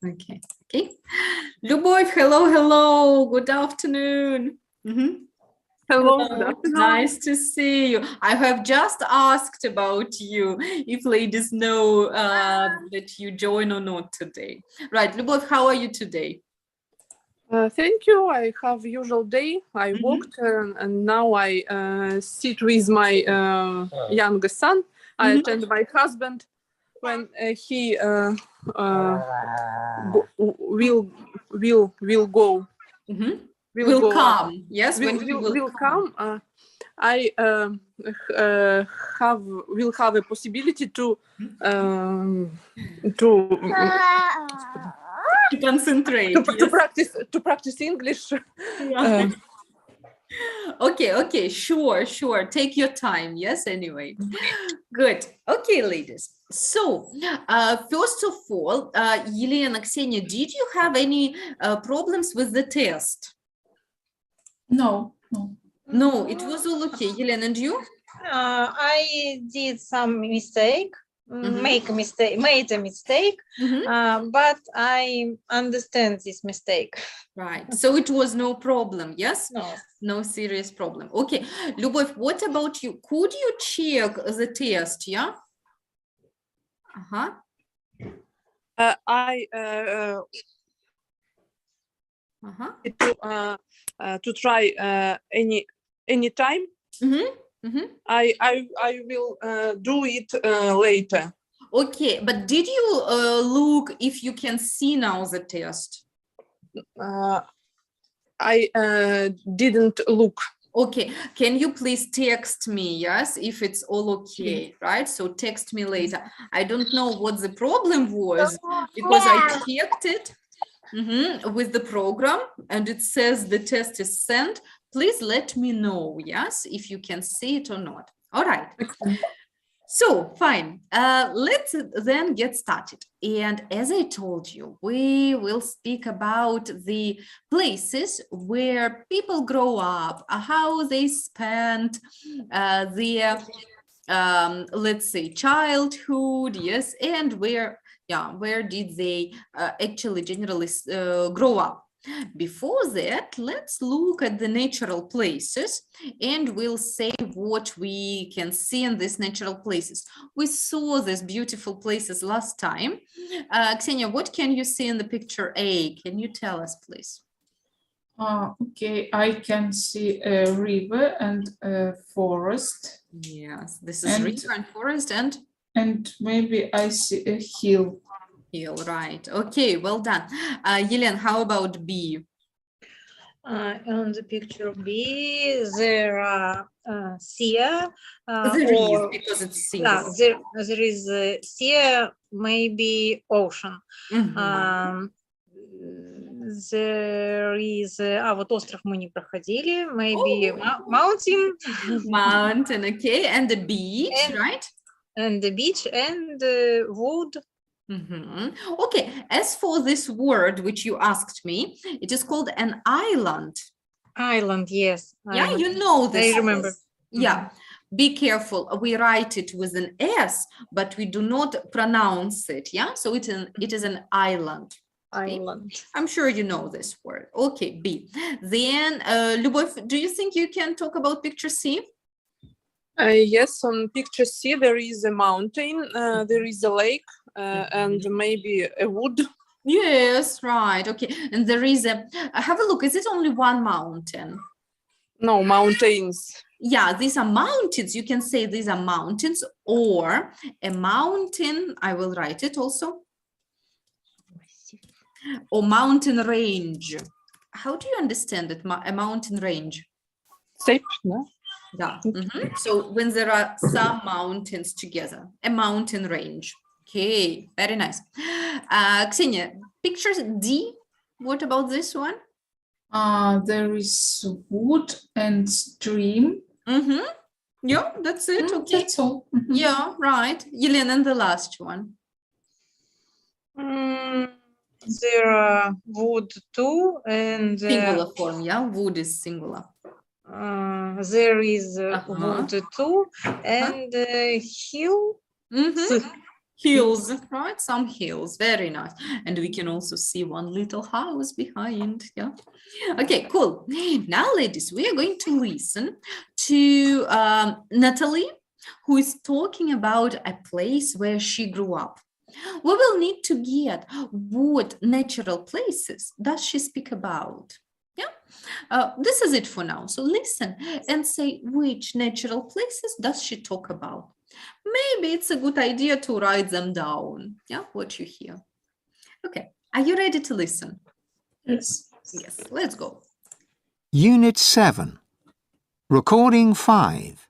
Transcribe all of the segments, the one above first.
Okay. Okay. Любовь, hello. Good afternoon. Hello, Hello. good afternoon. Nice to see you. I have just asked about you, if ladies know that you join or not today. Right, Любовь, how are you today? Thank you. I have usual day. I walked and now I sit with my youngest son. I attend my husband when he will go. Will come. Yes, when he will come. I will have a possibility to concentrate. To practice English. Yeah. Okay, sure. Take your time. Yes, anyway. Good. Okay, ladies. So, first of all, Елена, Ksenia, did you have any problems with the test? No. No, it was all okay. Елена, and you? I did some mistake, made a mistake, but I understand this mistake. Right. So it was no problem, yes? No. No serious problem. Okay. Любовь, what about you? Could you check the test, yeah? I to try any time. I will do it later. Okay, but did you look if you can see now the test? I didn't look. Okay, can you please text me, yes, if it's all okay, right? So text me later. I don't know what the problem was because I checked it with the program and it says the test is sent. Please let me know, yes, if you can see it or not. All right. So fine, let's then get started. And as I told you, we will speak about the places where people grow up, how they spend their, let's say, childhood, yes, and where did they actually generally grow up. Before that, let's look at the natural places and we'll say what we can see in these natural places. We saw these beautiful places last time. Ksenia, what can you see in the picture A? Can you tell us, please? Okay, I can see a river and a forest. Yes, this is river and forest and maybe I see a hill. Right. Okay, well done. Yelena, how about B? On the picture B, there are sea. Because it's single. There is sea, maybe ocean. There is, вот остров мы не проходили, maybe mountain. Mountain, okay, and the beach, right? And the beach and wood. Okay, as for this word which you asked me, it is called an island. Island, yes. Yeah, you know this. I remember. Yeah, be careful. We write it with an S, but we do not pronounce it. Yeah, so it is an island. Island. I'm sure you know this word. Okay, B. Then, Любовь, do you think you can talk about picture C? Yes, on picture C there is a mountain, there is a lake, and maybe a wood. Yes, right. Okay, and there is have a look. Is it only one mountain? No, mountains. Yeah, these are mountains. You can say these are mountains or a mountain. I will write it also. Or mountain range. How do you understand it? A mountain range? Steppe, no? Yeah. So when there are some mountains together, a mountain range. Okay, very nice. Ksenia, picture D. What about this one? There is wood and stream. Yeah, that's it. Okay. That's all. Yeah, right. Yelena, and the last one. There are wood too, and singular form. Yeah, wood is singular. There is wood too, and hill. Hills, right? Some hills, very nice. And we can also see one little house behind, yeah. Okay, cool. Now, ladies, we are going to listen to Natalie, who is talking about a place where she grew up. We will need to get what natural places does she speak about. Yeah, this is it for now. So listen and say which natural places does she talk about. Maybe it's a good idea to write them down. Yeah, what you hear. Okay, are you ready to listen? Yes. Yes, let's go. Unit 7. Recording 5.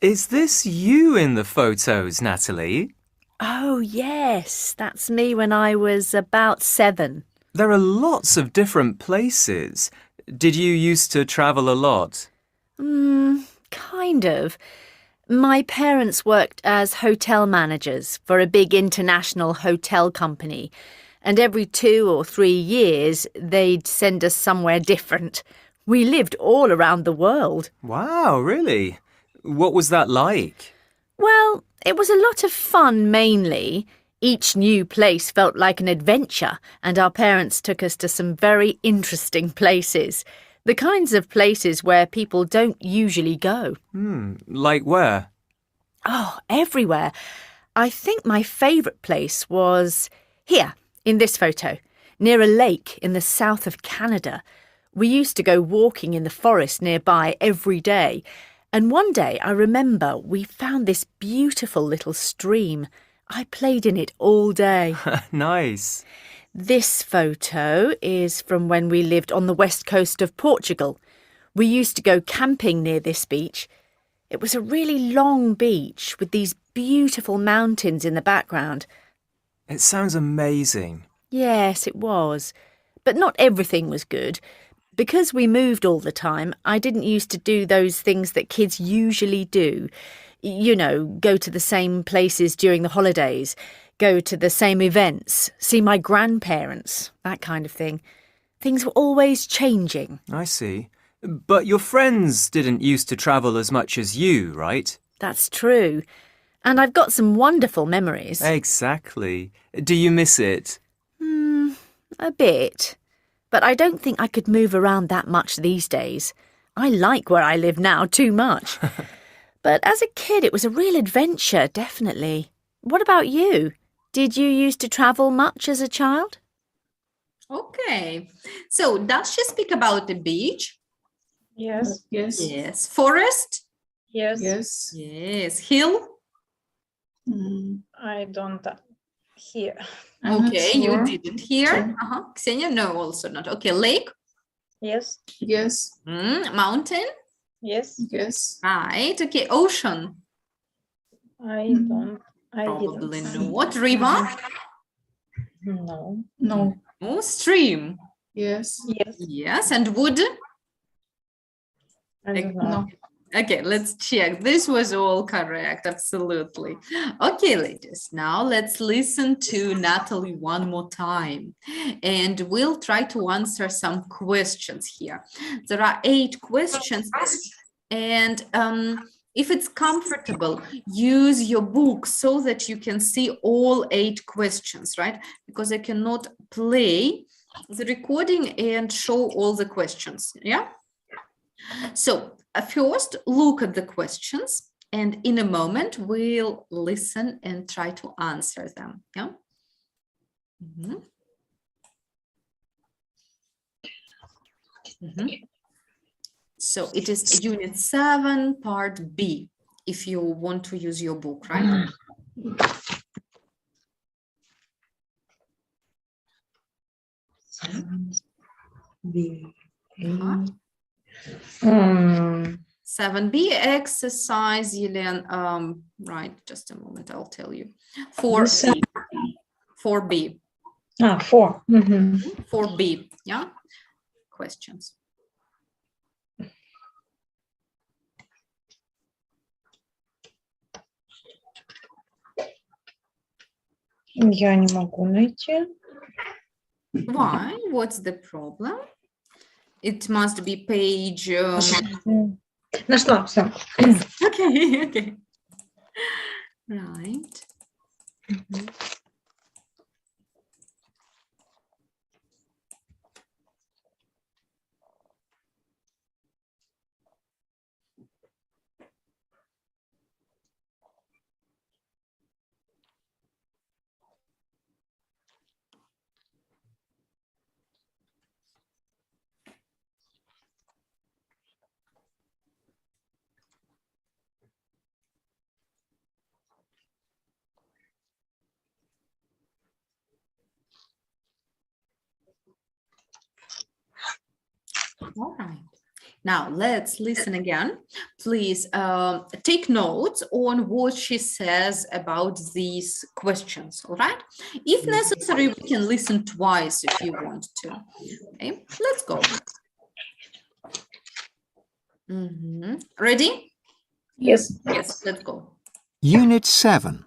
Is this you in the photos, Natalie? Oh, yes, that's me when I was about 7. There are lots of different places. Did you used to travel a lot? Kind of. My parents worked as hotel managers for a big international hotel company, and every 2 or 3 years they'd send us somewhere different. We lived all around the world. Wow, really? What was that like? Well, it was a lot of fun mainly. Each new place felt like an adventure, and our parents took us to some very interesting places. The kinds of places where people don't usually go. Like where? Oh, everywhere. I think my favourite place was here, in this photo, near a lake in the south of Canada. We used to go walking in the forest nearby every day. And one day, I remember, we found this beautiful little stream. I played in it all day. Nice. This photo is from when we lived on the west coast of Portugal. We used to go camping near this beach. It was a really long beach with these beautiful mountains in the background. It sounds amazing. Yes, it was. But not everything was good. Because we moved all the time, I didn't used to do those things that kids usually do. You know, go to the same places during the holidays, go to the same events, see my grandparents, that kind of thing. Things were always changing. I see. But your friends didn't used to travel as much as you, right? That's true. And I've got some wonderful memories. Exactly. Do you miss it? A bit. But I don't think I could move around that much these days. I like where I live now too much. But as a kid, it was a real adventure, definitely. What about you? Did you used to travel much as a child? Okay, so does she speak about the beach? Yes. Yes. Yes. Forest? Yes. Yes. Yes. Hill? I don't hear. I'm not Okay, sure. you didn't hear. Sure. Ksenia, no, also not. Okay, lake? Yes. Yes. Mountain? Yes. Yes. Right. Okay, ocean? I don't. I Probably didn't. not. River? No. No. Oh, stream? Yes. Yes. Yes. And wood? I don't know. No. Okay, let's check. This was all correct. Absolutely. Okay, ladies, now let's listen to Natalie one more time and we'll try to answer some questions here. There are 8 questions and if it's comfortable, use your book so that you can see all 8 questions, right? Because I cannot play the recording and show all the questions, yeah? So first, look at the questions, and in a moment, we'll listen and try to answer them. Yeah. So it is Unit 7, Part B, if you want to use your book, right? Uh-huh. 7B exercise, Yelena, right, just a moment, I'll tell you. 4B. 4B. 4. 4B, yeah? Questions. Я не могу найти. Why? What's the problem? It must be page... Нашла, все. Okay, okay. Right. All right. Now let's listen again. Please take notes on what she says about these questions. All right. If necessary, we can listen twice if you want to. Okay, let's go. Ready? Yes. Yes, let's go. Unit 7.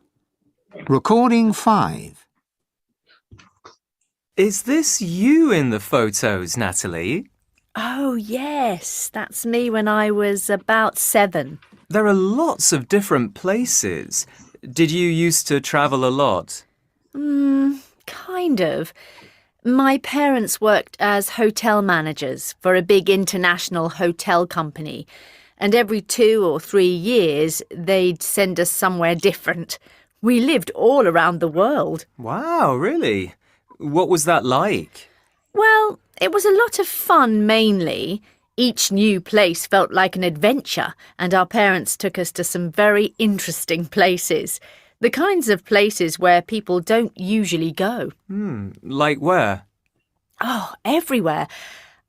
Recording 5. Is this you in the photos, Natalie? Oh, yes, that's me when I was about 7. There are lots of different places. Did you used to travel a lot? Kind of. My parents worked as hotel managers for a big international hotel company, and every 2 or 3 years they'd send us somewhere different. We lived all around the world. Wow, really? What was that like? Well, it was a lot of fun mainly. Each new place felt like an adventure, and our parents took us to some very interesting places. The kinds of places where people don't usually go. Like where? Oh, everywhere.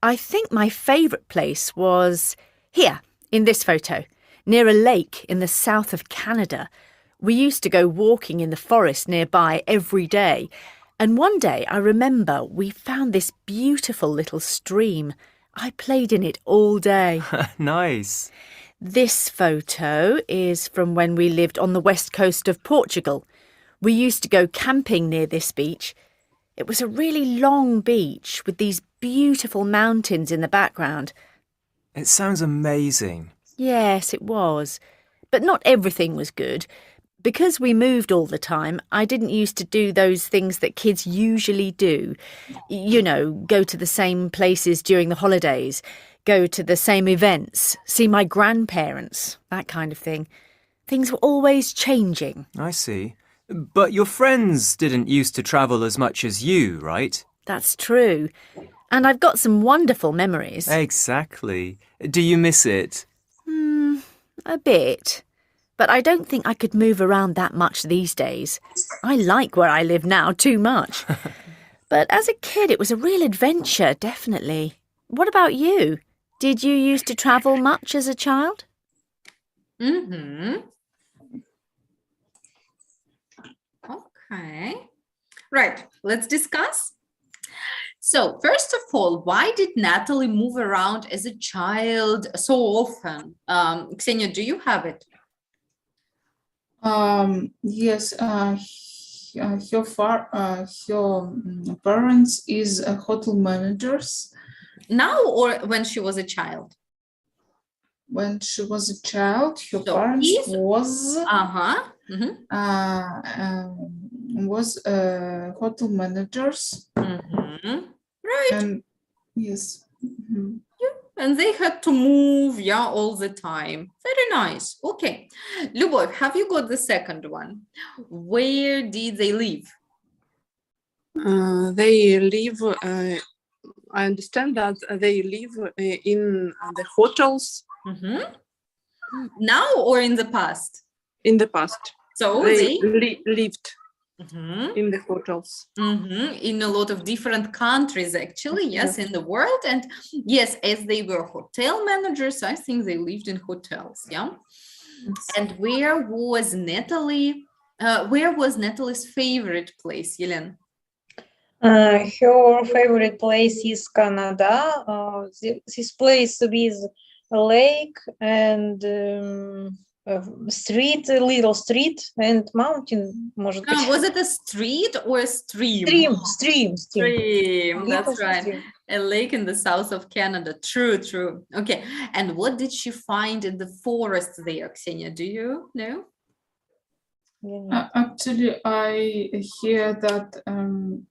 I think my favourite place was here, in this photo, near a lake in the south of Canada. We used to go walking in the forest nearby every day. And one day, I remember, we found this beautiful little stream. I played in it all day. Nice. This photo is from when we lived on the west coast of Portugal. We used to go camping near this beach. It was a really long beach with these beautiful mountains in the background. It sounds amazing. Yes, it was. But not everything was good. Because we moved all the time, I didn't used to do those things that kids usually do. You know, go to the same places during the holidays, go to the same events, see my grandparents, that kind of thing. Things were always changing. I see. But your friends didn't used to travel as much as you, right? That's true. And I've got some wonderful memories. Exactly. Do you miss it? A bit. But I don't think I could move around that much these days. I like where I live now too much. But as a kid, it was a real adventure, definitely. What about you? Did you used to travel much as a child? Okay. Right, let's discuss. So, first of all, why did Natalie move around as a child so often? Ksenia, do you have it? Yes, her parents is hotel managers. Now or when she was a child? When she was a child, her So parents is- was hotel managers, Right. and yes. And they had to move, yeah, all the time. Very nice. Okay. Lyubov, have you got the second one? Where did they live? They live, I understand that they live in the hotels Now or in the past? in the past. So They they lived Mhm. in the hotels. In a lot of different countries, actually, yes, in the world. And yes, as they were hotel managers, I think they lived in hotels, yeah. And where was Natalie's favorite place, Yelena? Her favorite place is Canada. This place with a lake and street, a little street and mountain, может быть. Was it a street or a stream? Stream. Stream, that's Little right. stream. A lake in the south of Canada. True. Okay. And what did she find in the forest there, Ksenia? Do you know? Я нет. Actually, I hear that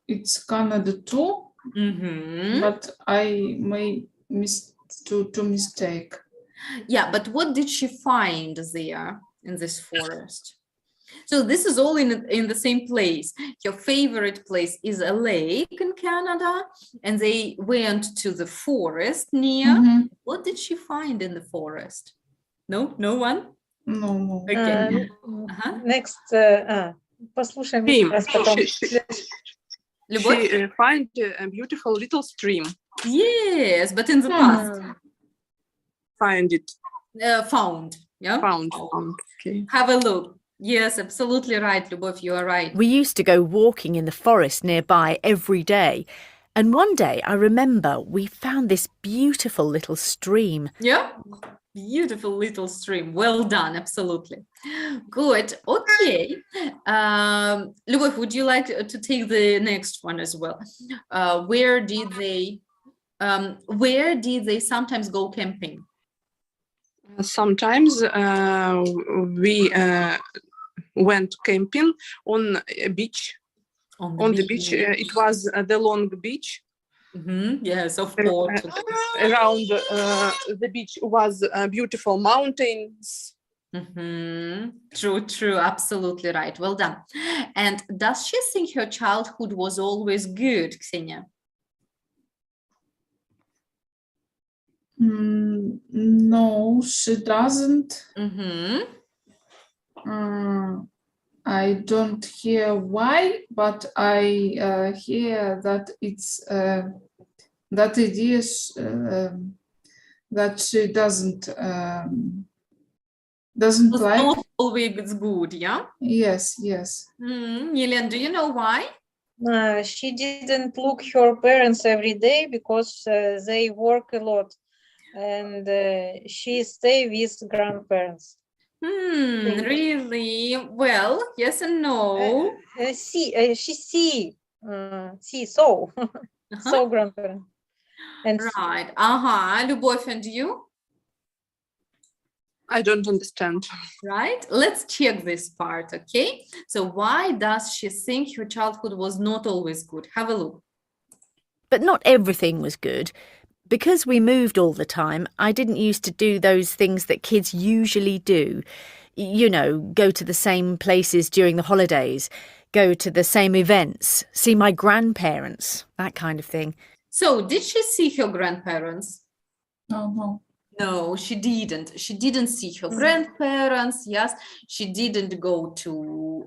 it's Canada too, Mhm. but I may to mistake. Yeah, but what did she find there in this forest? So this is all in the same place. Your favorite place is a lake in Canada, and they went to the forest near. Mhm. What did she find in the forest? No, no one? No. Okay. Ага. Next, послушаем Stream. еще раз потом. Любовь? She find a beautiful little stream. Yes, but in the past. Find it. Found. Yeah. Found. Okay. Have a look. Yes, absolutely right, Любовь, you are right. We used to go walking in the forest nearby every day. And one day I remember we found this beautiful little stream. Yeah, beautiful little stream. Well done, absolutely. Good. Okay. Любовь, would you like to take the next one as well? Where did they sometimes go camping? Sometimes we went camping on a beach. On the beach, it was the long beach. Yes, of course. Around the beach was beautiful mountains. True, absolutely right. Well done. And does she think her childhood was always good, Ksenia? No, she doesn't. I don't hear why, but I hear that it's that it is that she doesn't Was like. not always good, yeah? Yes. Yelena, do you know why? She didn't look her parents every day because they work a lot, and she stay with grandparents. Really? Well, yes and no. She saw Uh-huh. grandparents. And Right. Любовь, and you? I don't understand. Right? Let's check this part, okay? So why does she think her childhood was not always good? Have a look. But not everything was good. Because we moved all the time, I didn't used to do those things that kids usually do. You know, go to the same places during the holidays, go to the same events, see my grandparents, that kind of thing. So did she see her grandparents? No. No, she didn't. She didn't see her grandparents. Yes, she didn't go to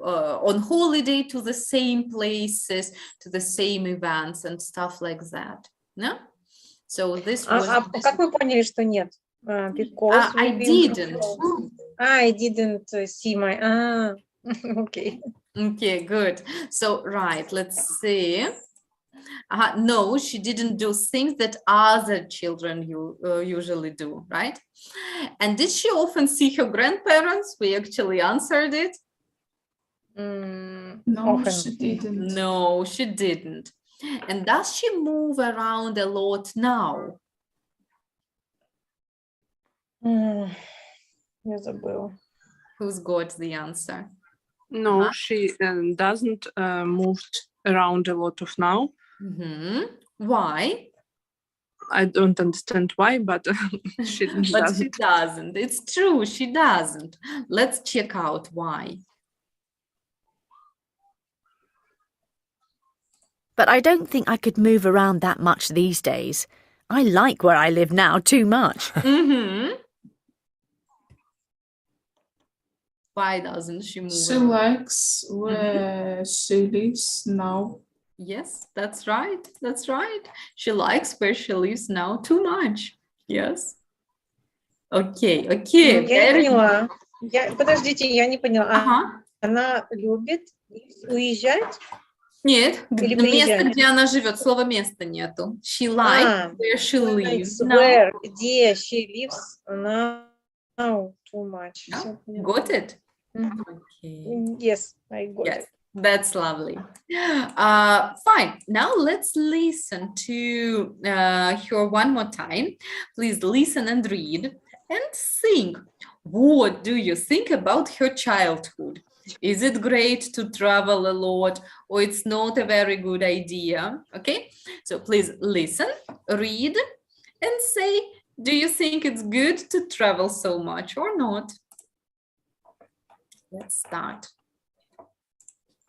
on holiday to the same places, to the same events and stuff like that. No? So this was. как вы поняли, что нет? Because I didn't. I didn't see my. Okay. Okay, good. So right, let's see. No, she didn't do things that other children usually do, right? And did she often see her grandparents? We actually answered it. No, Often. she didn't. No, she didn't. And does she move around a lot now? Я забыла. Who's got the answer? No, she doesn't move around a lot of now. Why? I don't understand why, but she But she doesn't. doesn't. It's true, she doesn't. Let's check out why. But I don't think I could move around that much these days. I like where I live now too much. Why doesn't she move She around? likes where she lives now. Yes, that's right. That's right. She likes where she lives now too much. Yes. Okay. Я Very не поняла. Подождите, я не поняла. Ага. Она любит уезжать? Нет, Или место, приезжать? где она живет, слова места нету. She likes where she lives now. Where, где she lives now too much. Yeah, Всё понятно. Got it? Мгм. Okay. Yes, I got Yes, it. that's lovely. Fine. Now let's listen to her one more time. Please listen and read and think. What do you think about her childhood? Is it great to travel a lot, or it's not a very good idea? Okay, so please listen, read, and say, do you think it's good to travel so much or not? Let's start.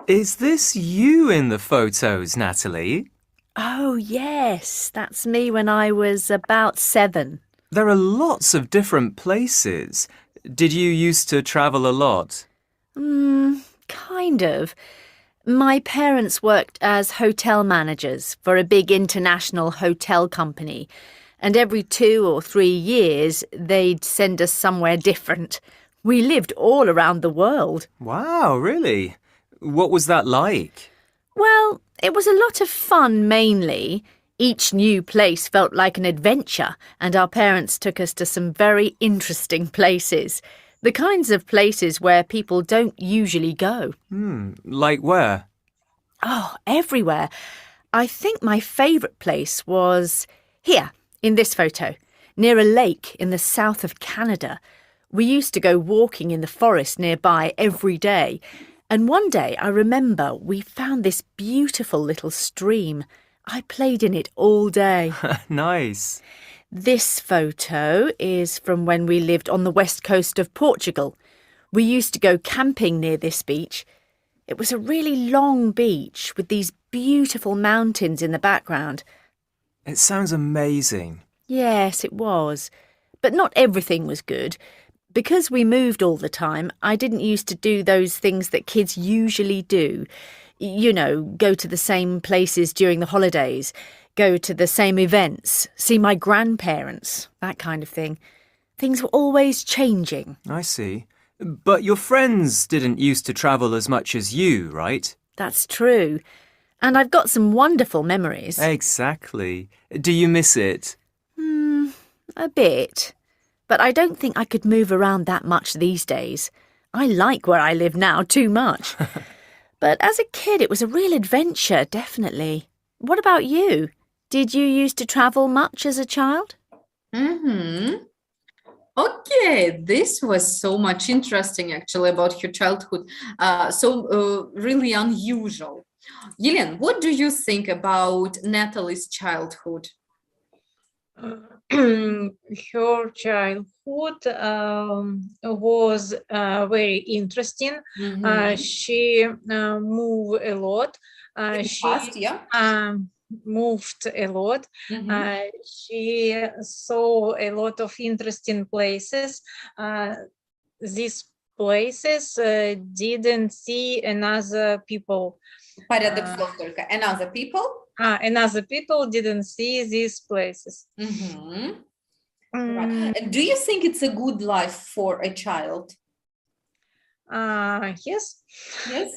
Is this you in the photos, Natalie? Oh, yes, that's me when I was about 7. There are lots of different places. Did you used to travel a lot? Kind of. My parents worked as hotel managers for a big international hotel company, and every 2 or 3 years they'd send us somewhere different. We lived all around the world. Wow, really? What was that like? Well, it was a lot of fun mainly. Each new place felt like an adventure, and our parents took us to some very interesting places. The kinds of places where people don't usually go. Like where? Oh, everywhere. I think my favourite place was here, in this photo, near a lake in the south of Canada. We used to go walking in the forest nearby every day. And one day, I remember, we found this beautiful little stream. I played in it all day. Nice. This photo is from when we lived on the west coast of Portugal. We used to go camping near this beach. It was a really long beach with these beautiful mountains in the background. It sounds amazing. Yes, it was. But not everything was good. Because we moved all the time, I didn't used to do those things that kids usually do. You know, go to the same places during the holidays, go to the same events, see my grandparents, that kind of thing. Things were always changing. I see. But your friends didn't used to travel as much as you, right? That's true. And I've got some wonderful memories. Exactly. Do you miss it? A bit. But I don't think I could move around that much these days. I like where I live now too much. But as a kid, it was a real adventure, definitely. What about you? Did you used to travel much as a child? Okay, this was so much interesting actually about your childhood. Really unusual. Yelena, what do you think about Natalie's childhood? Her childhood was very interesting. She moved a lot. She moved a lot. She saw a lot of interesting places. These places didn't see another people. Порядок слов только. And other people? Another people didn't see these places. Right. And do you think it's a good life for a child? Yes. Yes.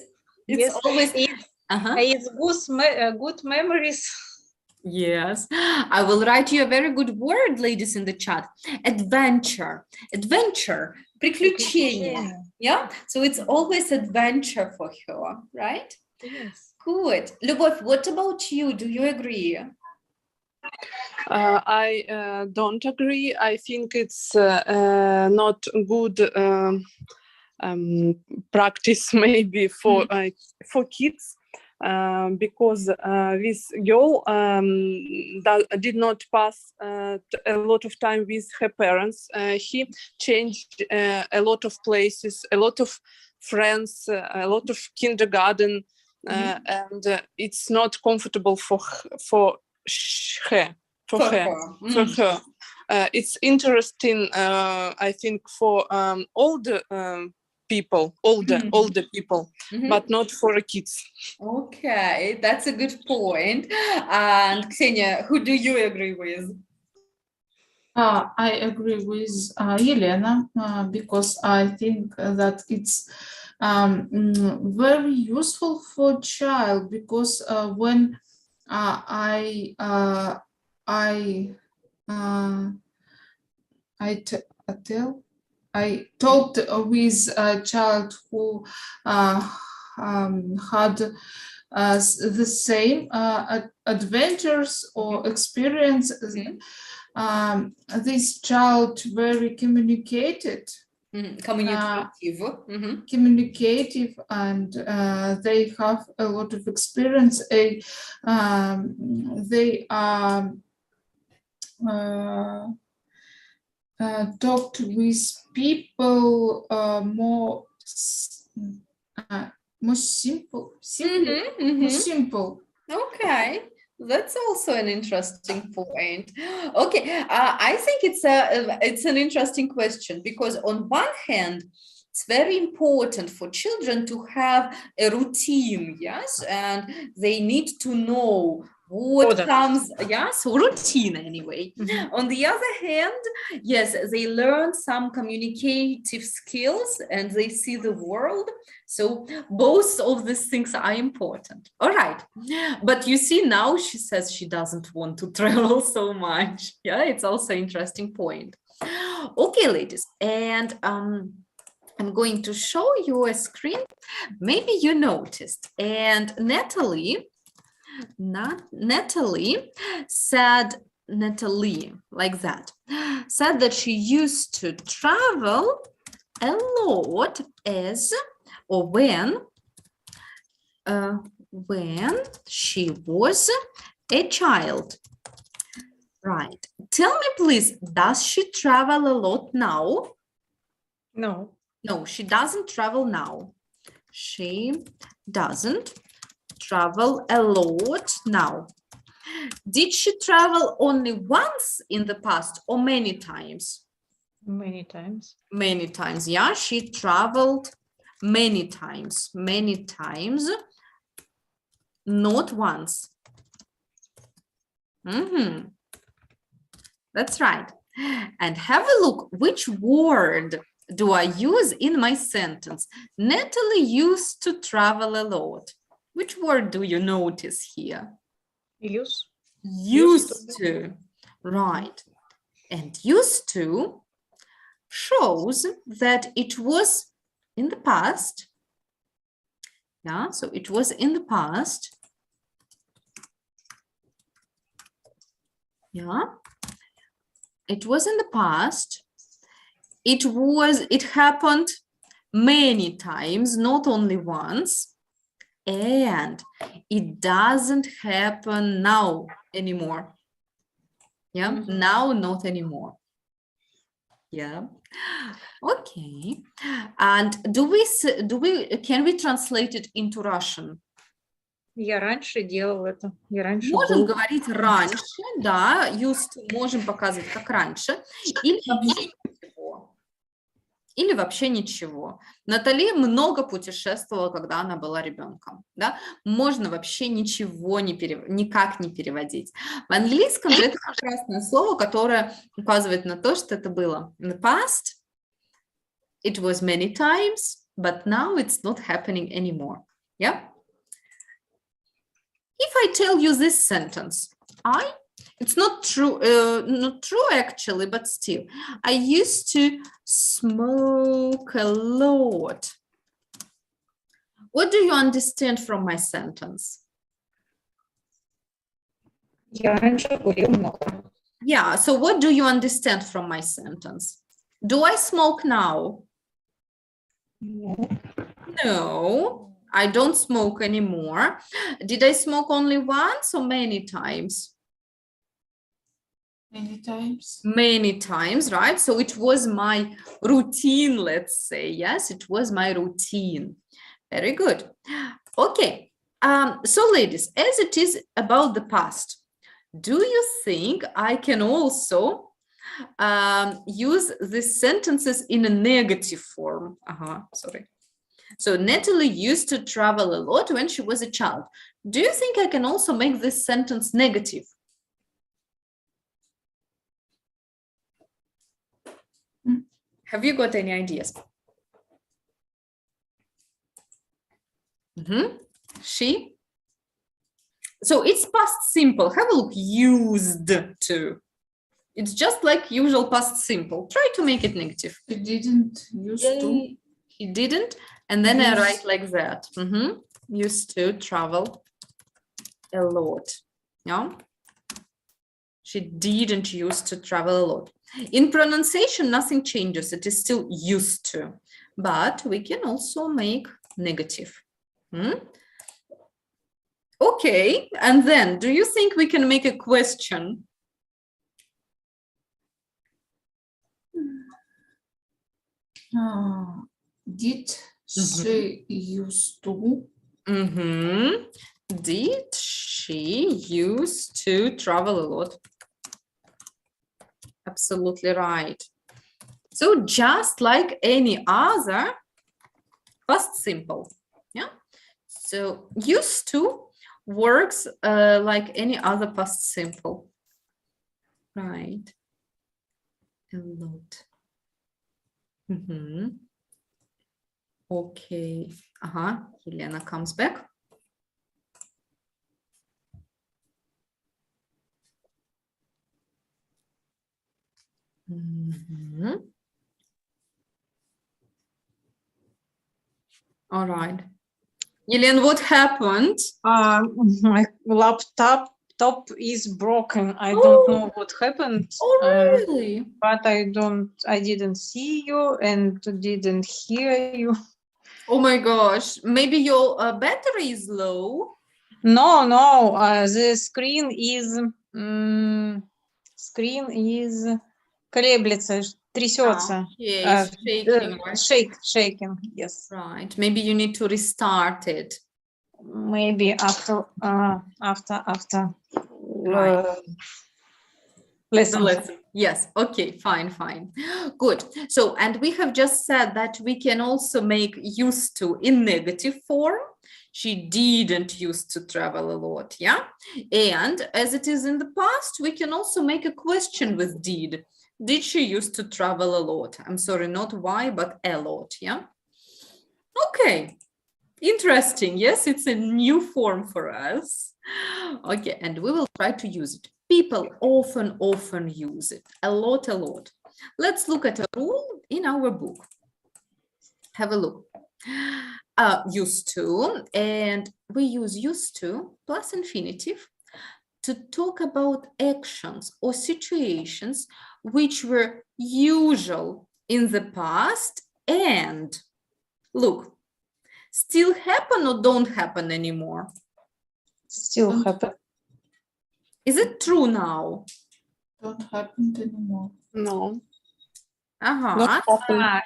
Yes. Always. It's good memories. Yes. I will write you a very good word, ladies, in the chat. Adventure. Adventure. Приключение. Yeah. So it's always adventure for her, right? Yes. Good. Любовь, what about you? Do you agree? I don't agree. I think it's not good practice maybe for kids because this girl did not pass a lot of time with her parents. He changed a lot of places, a lot of friends, a lot of kindergarten. And it's not comfortable for her. It's interesting, I think, for older people, older people, but not for kids. Okay, that's a good point. And Ksenia, who do you agree with? I agree with Yelena because I think that it's very useful for child because when I talked with a child who had the same adventures or experience. This child very communicated Communicative. Mhm. communicative, and they have a lot of experience. They are talked with people more simple. Mhm. Simple. Okay, that's also an interesting point. Okay, I think it's an interesting question because on one hand, it's very important for children to have a routine, yes, and they need to know what Order. comes, yeah, so routine anyway. On the other hand, yes, they learn some communicative skills and they see the world. So both of these things are important. All right. But you see, now she says she doesn't want to travel so much. Yeah, it's also an interesting point. Okay, ladies, and I'm going to show you a screen. Maybe you noticed. And Natalie said, Natalie, like that, said that she used to travel a lot as or when she was a child. Right. Tell me, please, does she travel a lot now? No. No, she doesn't travel now. She doesn't travel a lot now. Did she travel only once in the past or many times? Many times. Many times, yeah, she traveled many times, not once. That's right. And have a look, which word do I use in my sentence? Natalie used to travel a lot. Which word do you notice here? Use. Used to, right. And used to shows that it was in the past. Yeah, so it was in the past. Yeah, it was in the past. It happened many times, not only once. And it doesn't happen now anymore. Yeah, now not anymore. Yeah. Okay. And can we translate it into Russian? Я раньше делал это. Я раньше Можем был. говорить раньше, да, used to можем показывать как раньше, или вообще ничего. Или вообще ничего. Натали много путешествовала, когда она была ребенком. Да? Можно вообще ничего никак не переводить. В английском же это прекрасное слово, которое указывает на то, что это было in the past. It was many times, but now it's not happening anymore. Yeah? If I tell you this sentence, it's not true actually, but still, I used to smoke a lot. What do you understand from my sentence? Я раньше курил много. Yeah, so what do you understand from my sentence? Do I smoke now? No, I don't smoke anymore. Did I smoke only once or many times? Many times. Many times, right? So it was my routine, let's say. Yes, it was my routine. Very good. Okay. So ladies, as it is about the past, do you think I can also use these sentences in a negative form? Sorry. So Natalie used to travel a lot when she was a child. Do you think I can also make this sentence negative? Have you got any ideas? She? So it's past simple. Have a look. Used to. It's just like usual past simple. Try to make it negative. He didn't used to. He didn't. And then I Used. write like that. Used to travel a lot. Yeah. She didn't used to travel a lot. In pronunciation, nothing changes. It is still used to, but we can also make negative. Okay, and then do you think we can make a question? Did she used to? Did she used to travel a lot? Absolutely right. So just like any other past simple, yeah? So used to works like any other past simple, right? A lot. Okay. Helena comes back. All right. Helena, what happened? My laptop is broken. I don't know what happened. Oh, really? But I didn't see you and didn't hear you. Oh my gosh. Maybe your battery is low. No, the screen is колеблется, трясется. Yeah, it's shaking, right? Shaking, yes. Right. Maybe you need to restart it. Maybe after Right. lesson. Yes. Okay, fine. Good. So, and we have just said that we can also make used to in negative form. She didn't used to travel a lot, yeah? And as it is in the past, we can also make a question with did. Did she used to travel a lot? I'm sorry, not why, but a lot, yeah? Okay. Interesting. Yes, it's a new form for us. Okay, and we will try to use it. People often use it. A lot. Let's look at a rule in our book. Have a look. Used to, and we use used to plus infinitive to talk about actions or situations which were usual in the past and, look, still happen or don't happen anymore? Still happen. Is it true now? Don't happen anymore. No, not often.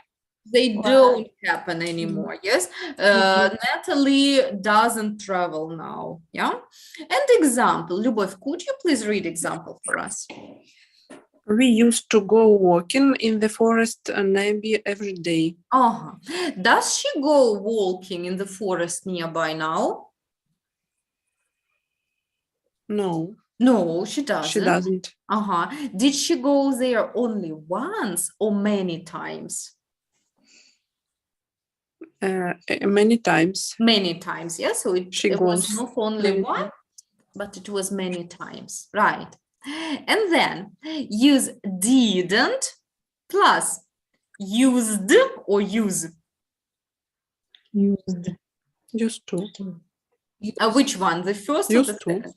They don't happen anymore. Yes. Natalie doesn't travel now. Yeah. And example, Lyubov, could you please read example for us? We used to go walking in the forest maybe every day. Does she go walking in the forest nearby now? No, No, she doesn't. she doesn't. Did she go there only once or many times? Many times. Many times, yes. So it was goes not only many one, but it was many times, right? And then use didn't plus used or use. Used to. Which one? The first or the Used to. second?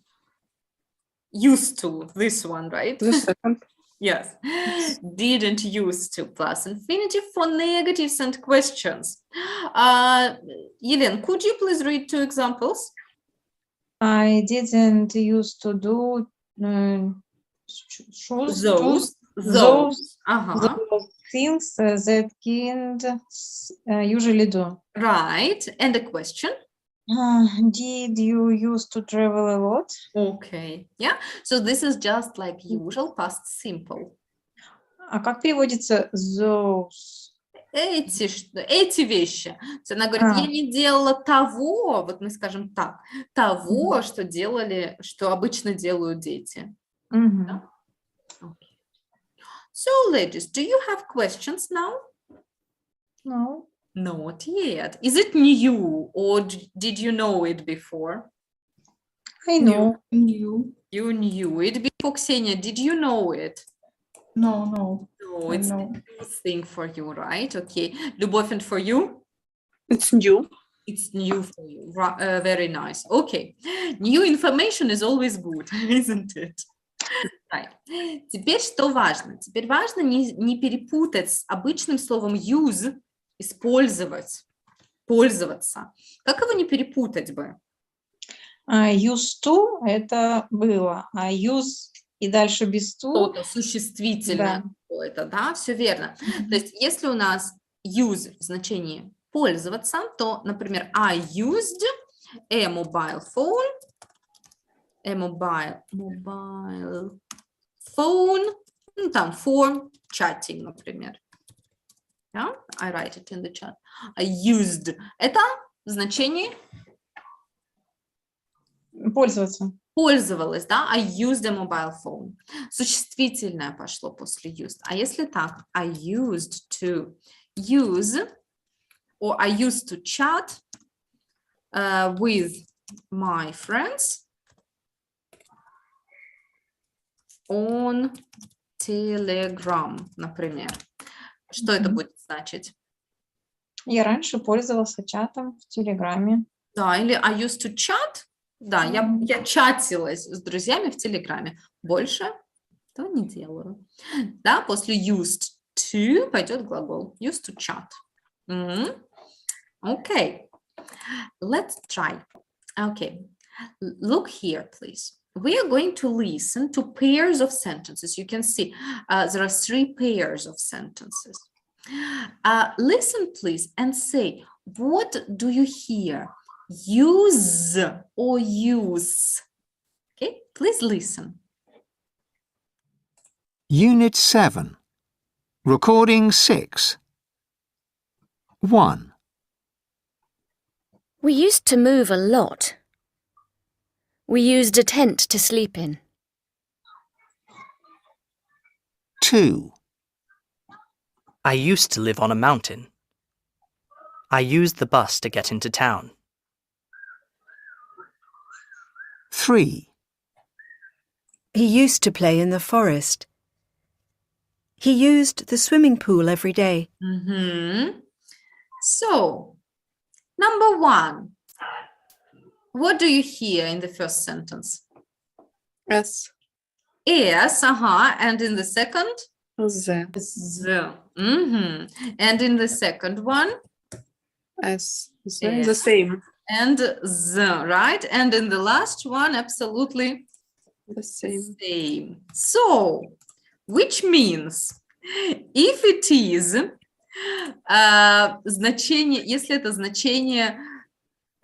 Used to, this one, right? The second. Yes. Didn't used to plus infinitive for negatives and questions. Yelena, could you please read 2 examples? I didn't used to do shoes, Those things that kids usually do. Right. And a question? Did you used to travel a lot? Okay. Yeah. So this is just like usual past simple. А как переводится those? Эти вещи. То есть она говорит, я не делала того, вот мы скажем так, того, что делали, что обычно делают дети. Okay. So, ladies, do you have questions now? No. Not yet. Is it new or did you know it before? I know. New. You knew it before, Ksenia. Did you know it? No. No, it's a know. new thing for you, right? Okay. Lyubov, and for you? It's new. It's new for you. Very nice. Okay. New information is always good, isn't it? Right. Теперь что важно? Теперь важно не перепутать с обычным словом use, использовать, пользоваться. Как его не перепутать бы? Used to это было, а use и дальше без to. Что-то существительное Да. какое-то, да, все верно. То есть если у нас use в значении пользоваться, то, например, I used a mobile phone, mobile phone, ну, там, for chatting, например. Yeah? I write it in the chat. I used. Это в значении Пользоваться. пользовалась, да? I used a mobile phone. Существительное пошло после used. А если так? I used to use or I used to chat with my friends on Telegram, например. Что это будет значить? Я раньше пользовался чатом в Телеграме. Да, или I used to chat. Да, я чатилась с друзьями в Телеграме. Больше то не делаю. Да, после used to пойдет глагол. Used to chat. Okay. Let's try. Okay. Look here, please. We are going to listen to pairs of sentences. You can see there are 3 pairs of sentences. Listen, please, and say, what do you hear? Use or use? Okay, please listen. Unit 7. Recording 6. 1. We used to move a lot. We used a tent to sleep in. 2. I used to live on a mountain. I used the bus to get into town. 3. He used to play in the forest. He used the swimming pool every day. So, number 1. What do you hear in the first sentence? S. Yes, and in the second? The. The. And in the second one? S. The Yes. same. And the, right? And in the last one, absolutely The same. same. So, which means, if it is значение, если это значение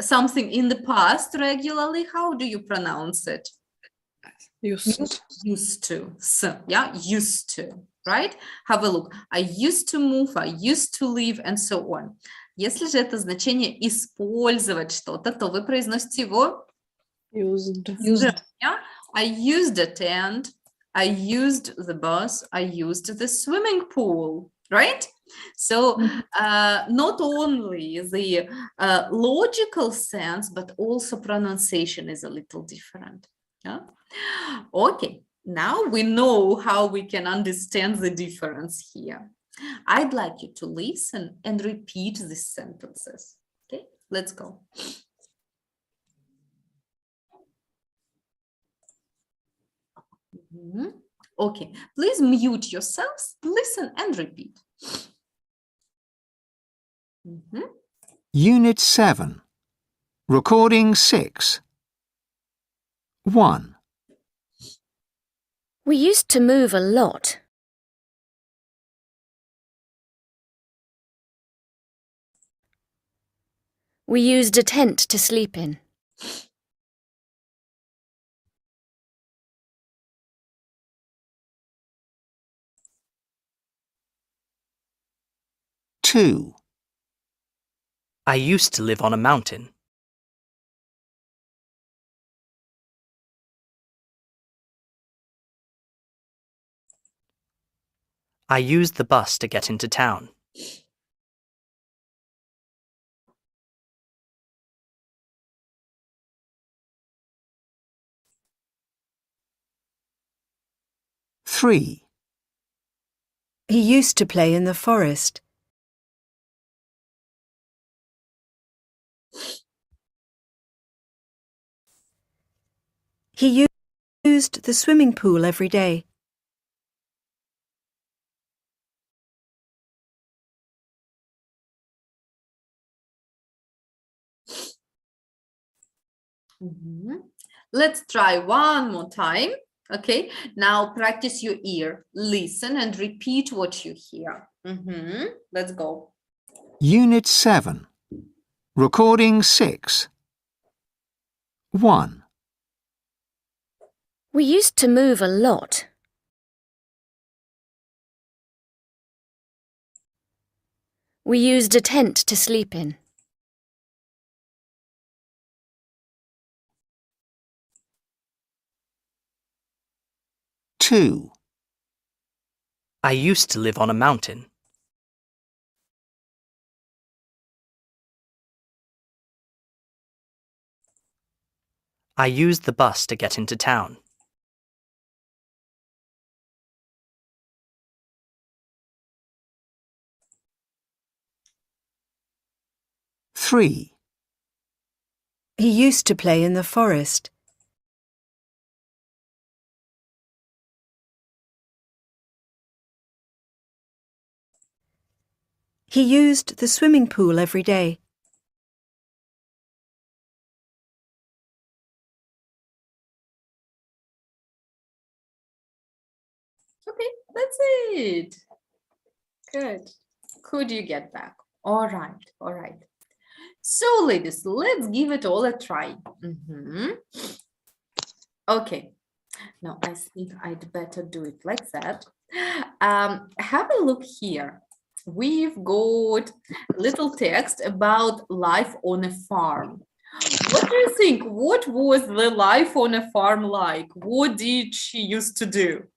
something in the past regularly, how do you pronounce it? Used. Used to. Yeah, used to, right? Have a look. I used to move, I used to live, and so on. Если же это значение использовать что-то, то вы произносите его Used. yeah? I used a tent, I used the bus, I used the swimming pool, right? So not only the logical sense, but also pronunciation is a little different. Yeah? Okay, now we know how we can understand the difference here. I'd like you to listen and repeat these sentences. Okay, let's go. Okay, please mute yourselves, listen and repeat. Unit 7. Recording 6. 1. We used to move a lot. We used a tent to sleep in. Two. I used to live on a mountain. I used the bus to get into town. Three. He used to play in the forest. He used used the swimming pool every day. Mhm. Let's try one more time. Okay, now practice your ear. Listen and repeat what you hear. Let's go. Unit 7. Recording 6. 1, We used to move a lot. We used a tent to sleep in. two, I used to live on a mountain. I used the bus to get into town. three, He used to play in the forest. He used the swimming pool every day. Okay, that's it. Good. Could you get back? All right, all right. So, ladies, let's give it all a try. Okay, now I think I'd better do it like that. Have a look here. We've got a little text about life on a farm. What do you think? What was the life on a farm like? What did she used to do?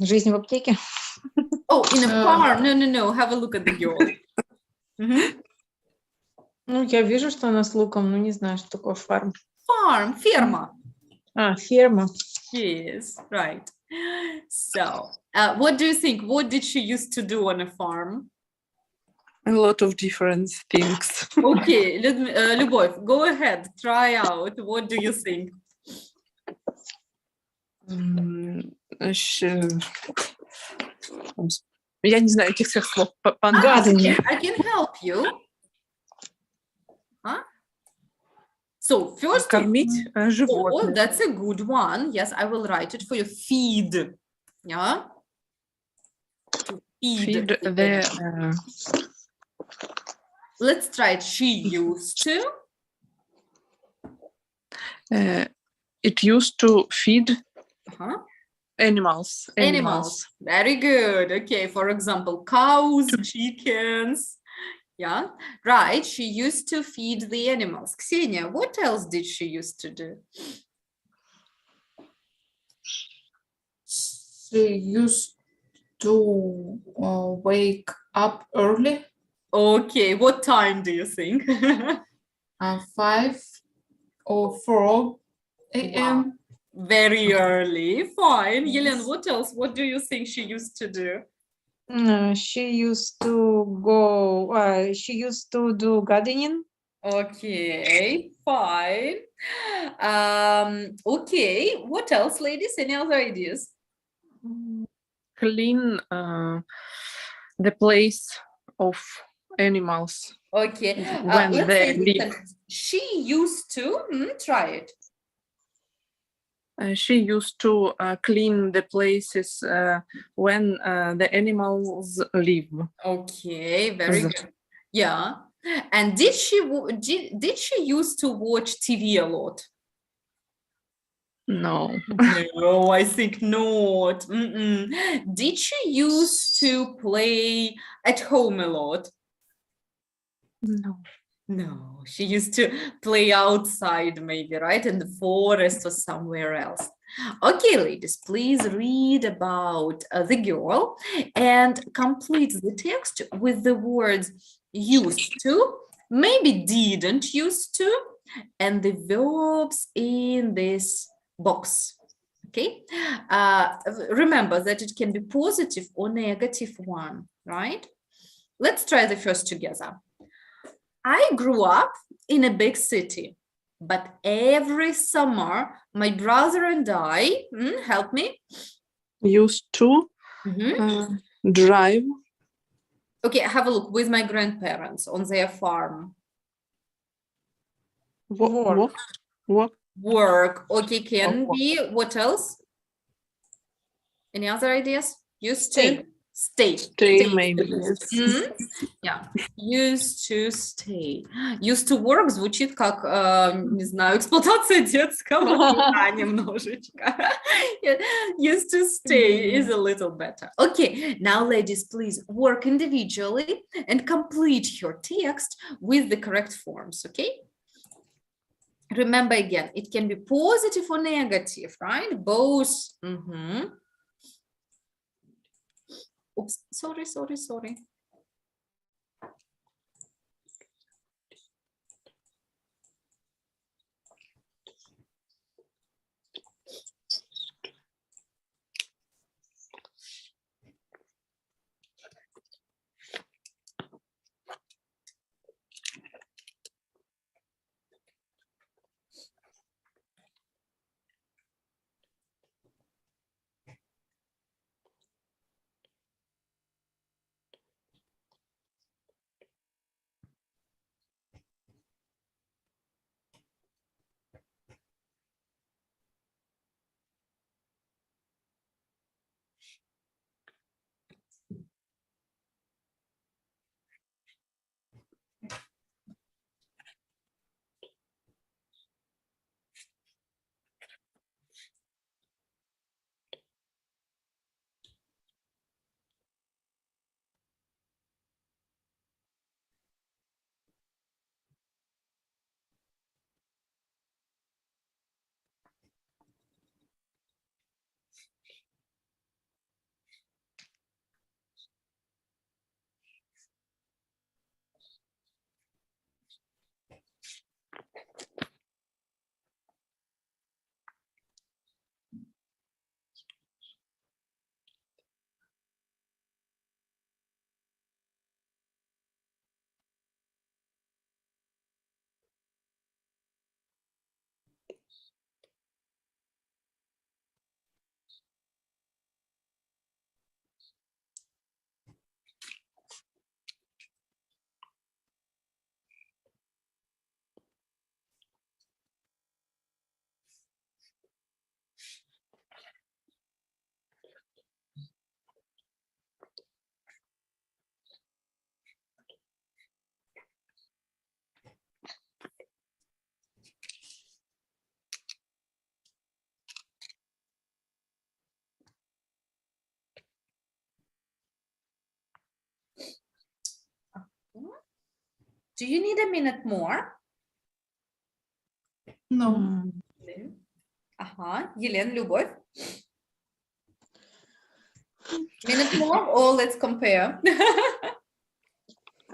Жизнь в аптеке. Oh, in a farm. No. Have a look at the girl. Ну, я вижу, что она с луком, но не знаю, что такое фарм. Farm, ферма. Ферма. Yes, right. So, what do you think? What did she used to do on a farm? A lot of different things. Okay, Любовь, go ahead, try out. What do you think? Я не знаю этих всех слов Гадание. I can help you. Huh? So, first of Кормить all, животных. that's a good one. Yes, I will write it for you. Feed. Yeah. To Feed the the Let's try it. She used to. it used to feed Uh-huh. animals. Animals. Very good. Okay, for example, cows, chickens. Yeah, right. She used to feed the animals. Ksenia, what else did she used to do? She used to wake up early, Okay, what time do you think? 5 or 4 a.m. Very early. Fine. Yelena, what else? What do you think she used to do? She used to go, she used to do gardening. Okay, fine. Okay, what else, ladies? Any other ideas? Clean the place of animals Okay, when let's they say this live. sentence. She used to, try it. She used to clean the places when the animals live. Okay, very good. Yeah. And did she used to watch TV a lot? No. No, I think not. Did she used to play at home a lot? No. No, she used to play outside maybe, right? In the forest or somewhere else. Okay, ladies, please read about the girl and complete the text with the words used to, maybe didn't used to, and the verbs in this box. Okay, remember that it can be positive or negative one, right? Let's try the first together. I grew up in a big city. But every summer, my brother and I, help me. Used to drive. Okay, have a look with my grandparents on their farm. Work. Work. Okay, can be. What else? Any other ideas? Used to stay. Stay, maybe. Yes. Yeah. Used to stay. Used to work звучит как, не знаю, эксплуатация детского труда немножечко. Used to stay is a little better. Okay, now ladies, please work individually and complete your text with the correct forms, okay? Remember again, it can be positive or negative, right? Both. Oops, sorry. Do you need a minute more? No. Елена, Любовь? Minute more or let's compare?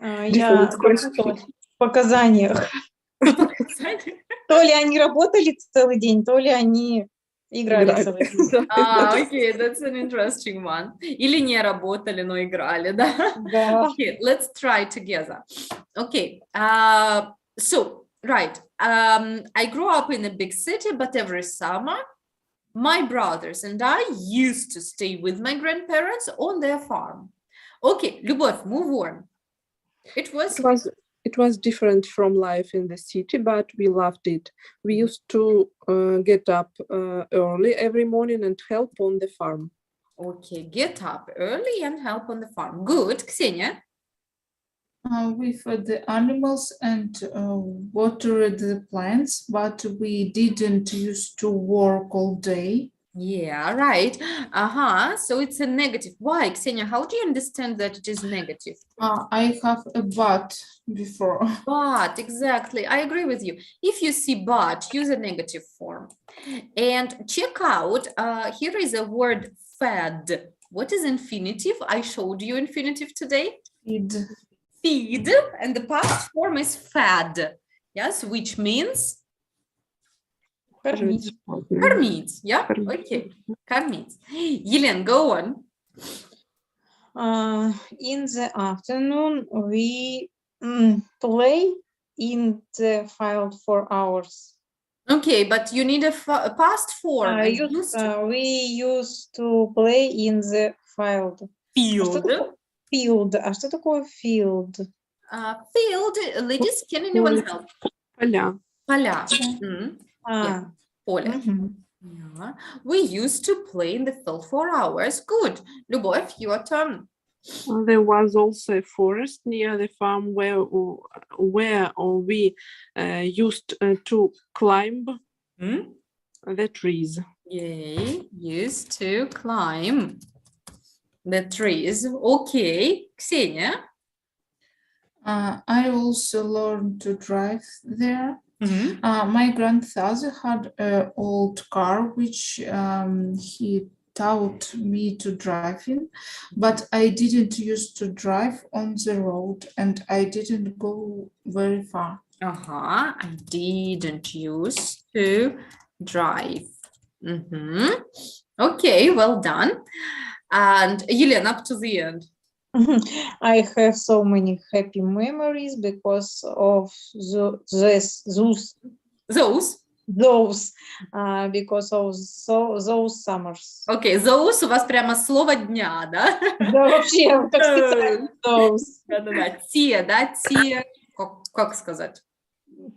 Я запуталась в показаниях. То ли они работали целый день, то ли они играли целый день. Okay, that's an interesting one. Или не работали, но играли, да? Да. Okay, let's try together. Okay, so, right. I grew up in a big city, but every summer, my brothers and I used to stay with my grandparents on their farm. Okay, Любовь, move on. It was different from life in the city, but we loved it. We used to get up early every morning and help on the farm. Okay, get up early and help on the farm. Good. Ksenia? We fed the animals and watered the plants, but we didn't used to work all day. Yeah, right. So it's a negative. Why, Ksenia? How do you understand that it is negative? I have a but before. But, exactly. I agree with you. If you see but, use a negative form. And check out, here is a word fed. What is infinitive? I showed you infinitive today. Feed, and the past form is fed. Yes, which means? Кормить, yeah? Okay, кормить. Елена, go on. In the afternoon, we play in the field for hours. Okay, but you need a past form. and used to. We used to play in the field. Field. Field. А что такое field? Field. Ladies, can anyone Поле. help? Поля. Поля. А, Поле. мгм. Yeah. We used to play in the field for hours. Good. Любовь, your turn. There was also a forest near the farm where we used to climb Hmm? the trees. Yay, used to climb the trees. Okay, Ksenia. I also learned to drive there. Mhm. My grandfather had an old car which he taught me to drive in, but I didn't used to drive on the road and I didn't go very far. I didn't use to drive. Okay, well done. And Elena, up to the end. I have so many happy memories because of those because of those summers. Окей, those у вас прямо слово дня, да? Да, вообще, как специально those. Да-да-да, те, да, те, как сказать?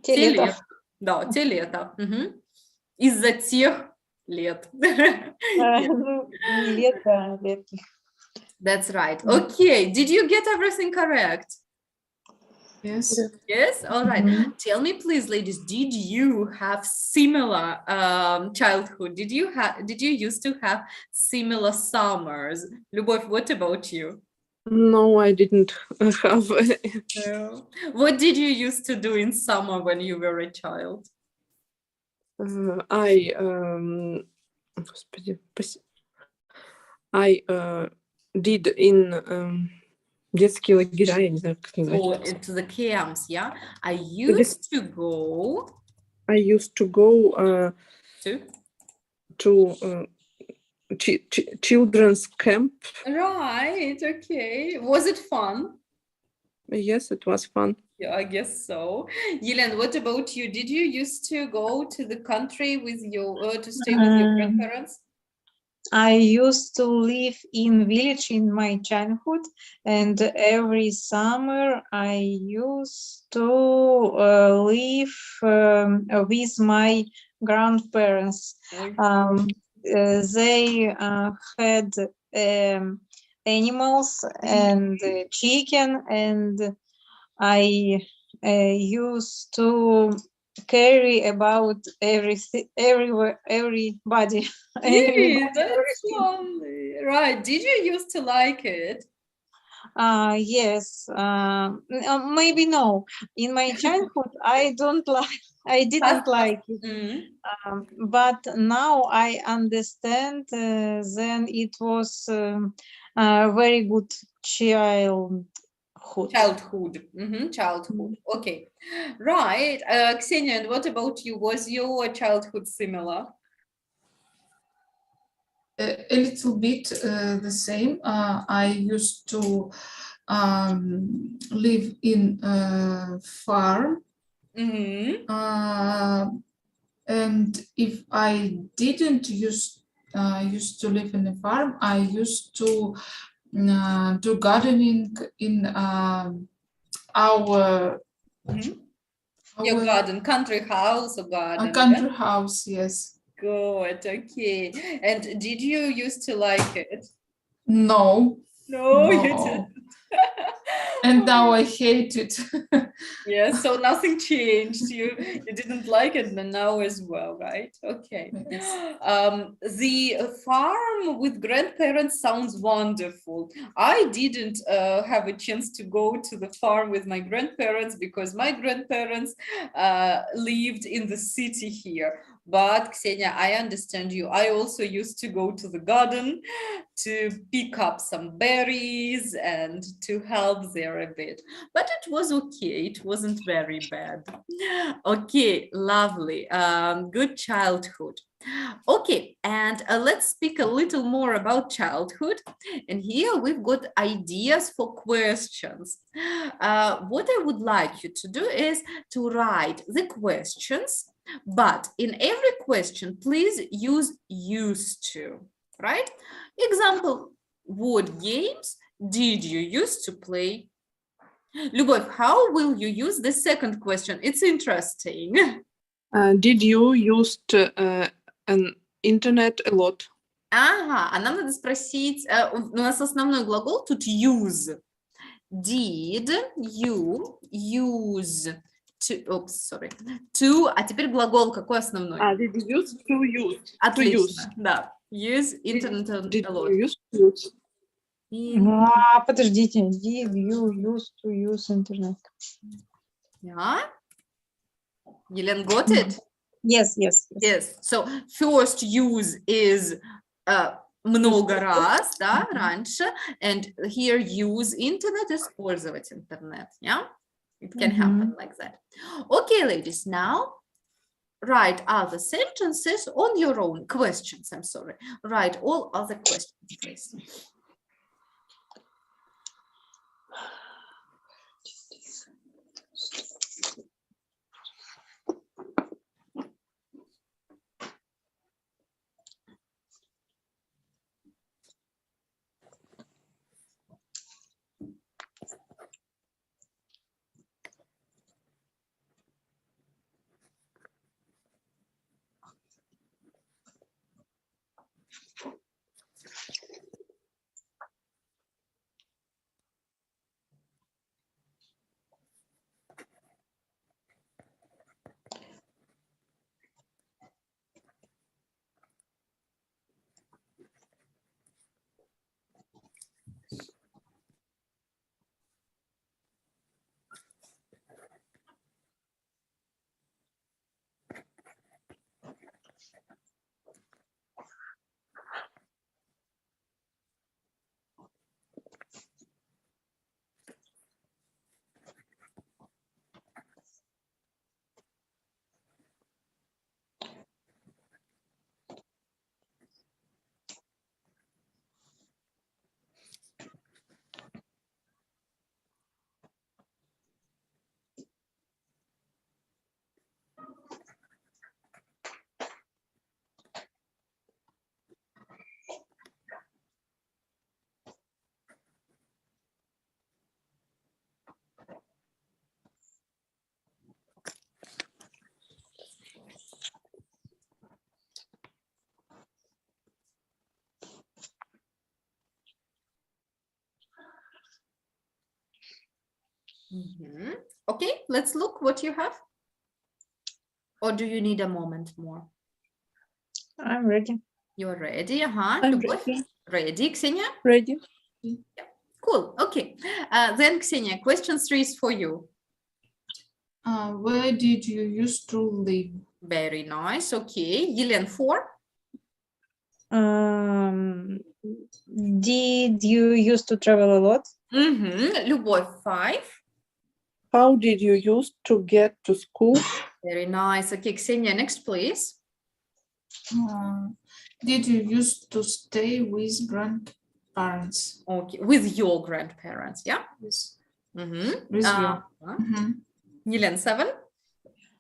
Те лета. лет. Да, те лета. Из-за тех лет. Ну, не лето, а летних. That's right. Okay, did you get everything correct? Yes. Yes, all right. Tell me, please, ladies, did you have similar childhood? Did you used to have similar summers? Любовь, what about you? No, I didn't have. No. What did you used to do in summer when you were a child? I did in детские лагеря, я не знаю, как Or называется. into the camps, yeah? I used to go to children's camp. Right, okay. Was it fun? Yes, it was fun. Yeah, I guess so. Yelen, what about you? Did you used to go to the country with your to stay with your grandparents? I used to live in village in my childhood, and every summer I used to live with my grandparents. They had animals and chicken, and I used to carry about everybody. Hey, that's lovely. Right. Did you used to like it? Yes. Maybe no. In my childhood, I didn't like it. But now I understand. Then it was a very good childhood. Childhood. Okay. Right. Ksenia, and what about you? Was your childhood similar? A little bit the same. I used to live in a farm. And if I didn't used to live in a farm, I used to do gardening in our Your garden, country house or garden? A country house, yes. Good, okay. And did you used to like it? No. No, you didn't. And now I hate it. Yeah, so nothing changed. You didn't like it, but now as well, right? Okay. Yes. The farm with grandparents sounds wonderful. I didn't have a chance to go to the farm with my grandparents because my grandparents lived in the city here. But Ksenia, I understand you. I also used to go to the garden to pick up some berries and to help up there a bit, but it was okay. It wasn't very bad. Okay, lovely. Good childhood. Okay, and let's speak a little more about childhood. And here we've got ideas for questions. What I would like you to do is to write the questions, but in every question, please use used to, right? Example, what games did you used to play? Любовь, how will you use the second question? It's interesting. Did you use an internet a lot? Ага, а нам надо спросить, у нас основной глагол тут use. Did you use to, а теперь глагол какой основной? Did you use to use? Отлично, да. Use internet a lot. Did you use to use? Подождите. Did you used to use internet? Yeah. Елена, got it? Yes. Yes. So first use is много раз, да, раньше, and here use internet, использовать интернет, yeah? It can happen like that. Okay, ladies, now write other sentences on your own. Questions, I'm sorry. Write all other questions, please. Okay, let's look what you have. Or do you need a moment more? I'm ready. You're ready, uh-huh. I'm Любовь? ready. Ready, Ksenia? Ready. Cool, okay. Then, Ksenia, question 3 is for you. Where did you used to live? Very nice, okay. Елена, 4? Did you used to travel a lot? Любовь, 5? How did you used to get to school? Very nice. Okay, Ksenia, next, please. Did you used to stay with grandparents? Okay, with your grandparents, yeah? Yes. With your. Елена, 7?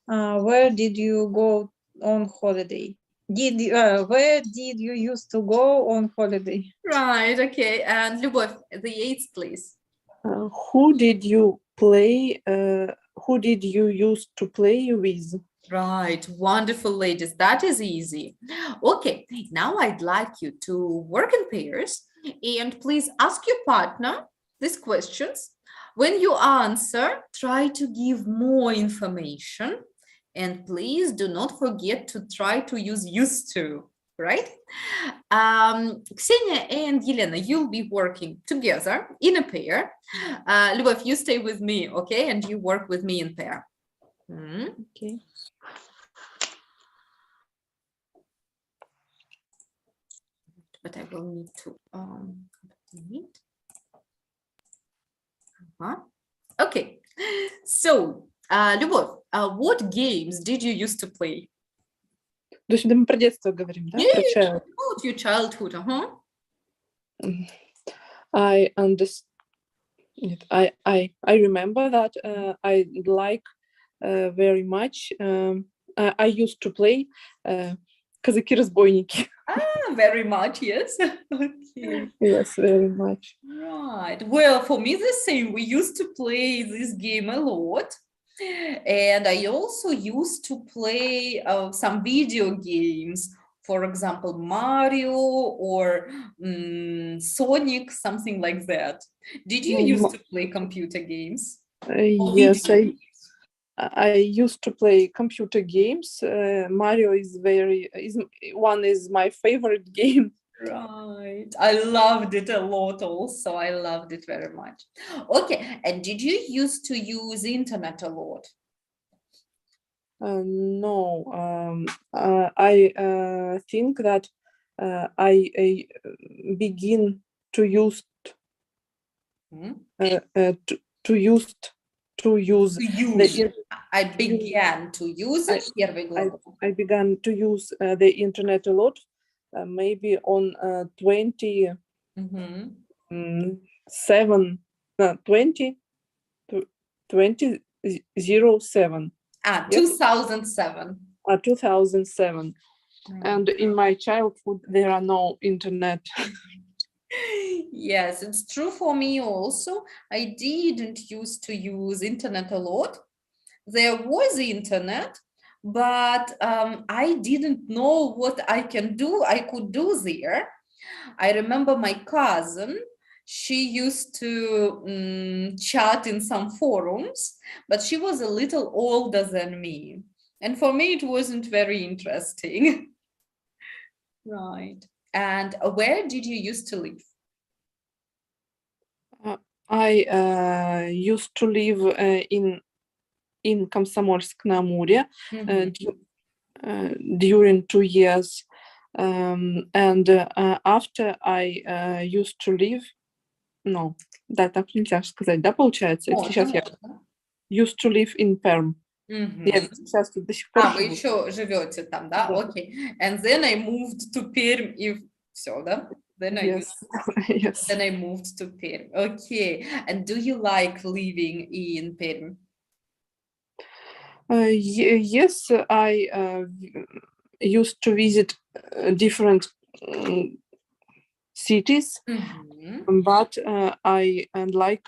Where did you go on holiday? Where did you used to go on holiday? Right, okay. And Любовь, the 8th, please. Who did you play? Who did you used to play with? Right, wonderful, ladies. That is easy. Okay, now I'd like you to work in pairs and please ask your partner these questions. When you answer, try to give more information and please do not forget to try to use used to, right? Ksenia and Елена, you'll be working together in a pair. Любовь, you stay with me, okay? And you work with me in pair. Okay. But I will need to Okay. So, Любовь, what games did you used to play? То есть мы про детство говорим, да? Про child. About your childhood, I understand. I remember that I like very much. I used to play казаки-разбойники. Very much, yes. Okay. Yes, very much. Right. Well, for me, the same. We used to play this game a lot. And I also used to play some video games. For example, Mario or Sonic, something like that. Did you used to play computer games? Yes, I used to play computer games. Mario is my favorite game. Right. I loved it a lot also. I loved it very much. Okay. And did you used to use internet a lot? No. I think that I begin to use I began to use it. I began to use the internet a lot, maybe on 2007. 2007. 2007. 2007. And in my childhood, there are no internet. Yes, it's true for me also. I didn't used to use internet a lot. There was internet, but I didn't know what I could do there. I remember my cousin, she used to chat in some forums, but she was a little older than me. And for me, it wasn't very interesting. Right. And where did you used to live? I used to live in Komsomolsk-na-Amur during 2 years. And after I used to live, no, да, так нельзя сказать, да, получается? Сейчас я used to live in Perm. Я сейчас до сих пор вы еще живете там, да? Окей. And then I moved to Perm, и все, да? Then I moved to Perm. Okay. And do you like living in Perm? Yes, I used to visit different cities, but I like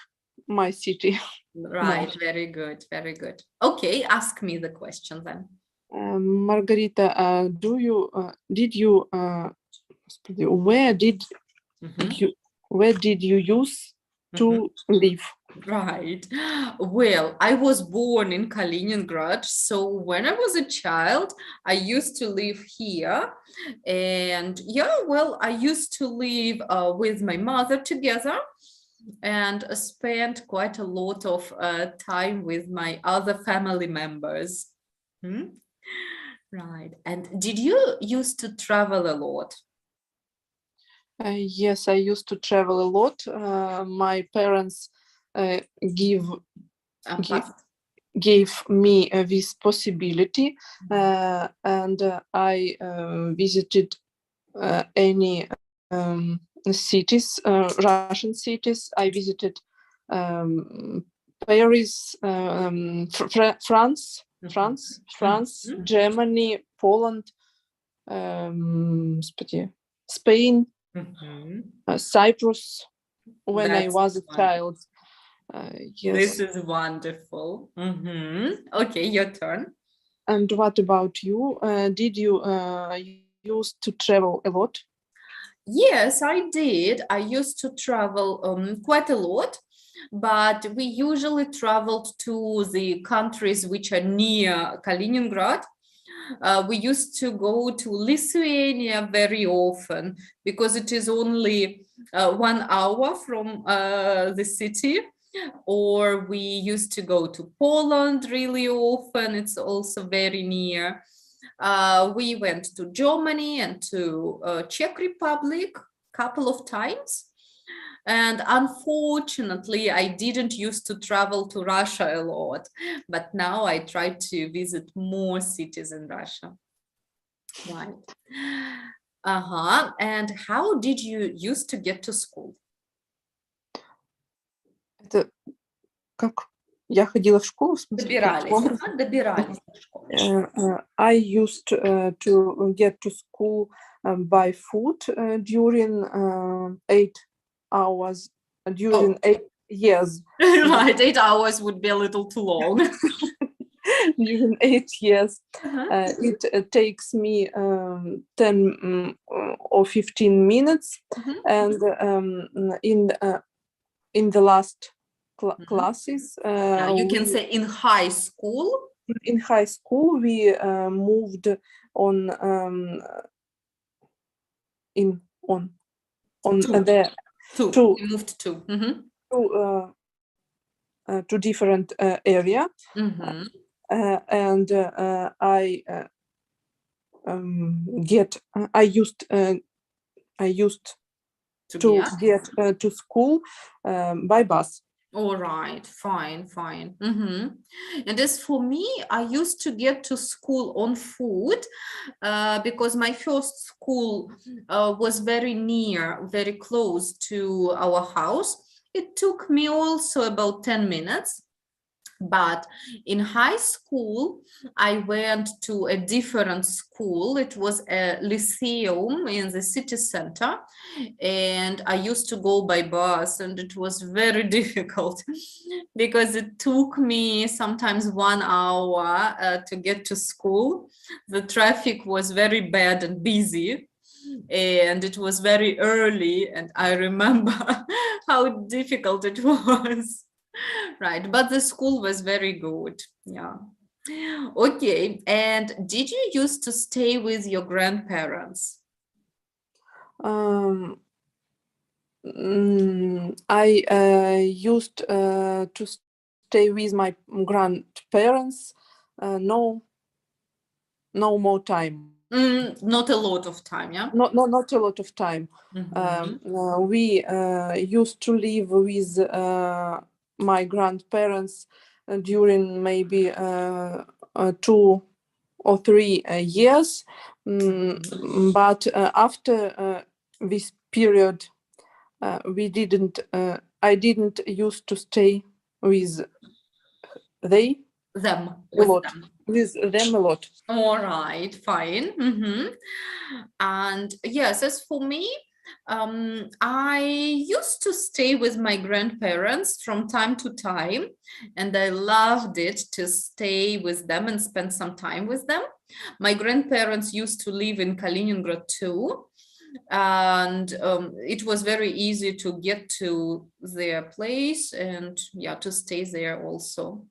my city. Right, very good, very good. Okay, ask me the question then. Margarita, where did you used to live? Right. Well, I was born in Kaliningrad, so when I was a child, I used to live here. And yeah, well, I used to live with my mother together and spent quite a lot of time with my other family members. Right. And did you used to travel a lot? Yes, I used to travel a lot. My parents gave me this possibility, and I visited any cities, Russian cities. I visited Paris, France, Germany, Poland, Spain, Cyprus, when I was a child. Yes. This is wonderful. Okay, your turn. And what about you? Did you used to travel a lot? Yes, I did. I used to travel quite a lot, but we usually traveled to the countries which are near Kaliningrad. We used to go to Lithuania very often because it is only 1 hour from the city. Or we used to go to Poland really often. It's also very near. We went to Germany and to Czech Republic a couple of times. And unfortunately, I didn't used to travel to Russia a lot, but now I try to visit more cities in Russia. Right. Uh-huh. And how did you used to get to school? Это как я ходила в школу, в смысле? Добирались, ага, добирались до школы. I used to get to school by foot during 8 hours, during 8 years. Right, 8 hours would be a little too long. During 8 years. Uh-huh. It takes me 10 or 15 minutes. Mhm. And in the last classes, You can say in high school. in high school, we moved on Two. there Two. to You moved to. Mhm. to different area. Mhm. And I used to get to school by bus. All right, fine, fine. And as for me, I used to get to school on foot because my first school was very near, very close to our house. It took me also about 10 minutes. But in high school, I went to a different school. It was a lyceum in the city center, and I used to go by bus, and it was very difficult because it took me sometimes 1 hour to get to school. The traffic was very bad and busy, and it was very early, and I remember how difficult it was. Right, but the school was very good. Yeah. Okay, and did you used to stay with your grandparents? I used to stay with my grandparents. No more time. Not a lot of time, yeah? Not a lot of time. Mhm. We used to live with my grandparents during maybe 2 or 3 years. But after this period, I didn't used to stay with Them. a lot. With them a lot. All right, fine. And yes, as for me, I used to stay with my grandparents from time to time, and I loved it to stay with them and spend some time with them. My grandparents used to live in Kaliningrad too, and it was very easy to get to their place and yeah, to stay there also.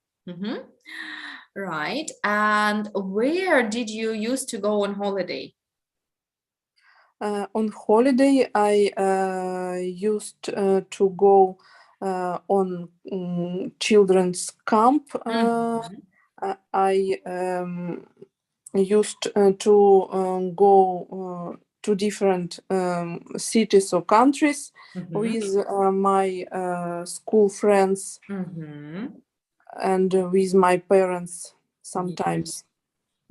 Right. And where did you used to go on holiday? On holiday, I used to go on children's camp. I used to go to different cities or countries with my school friends and with my parents sometimes.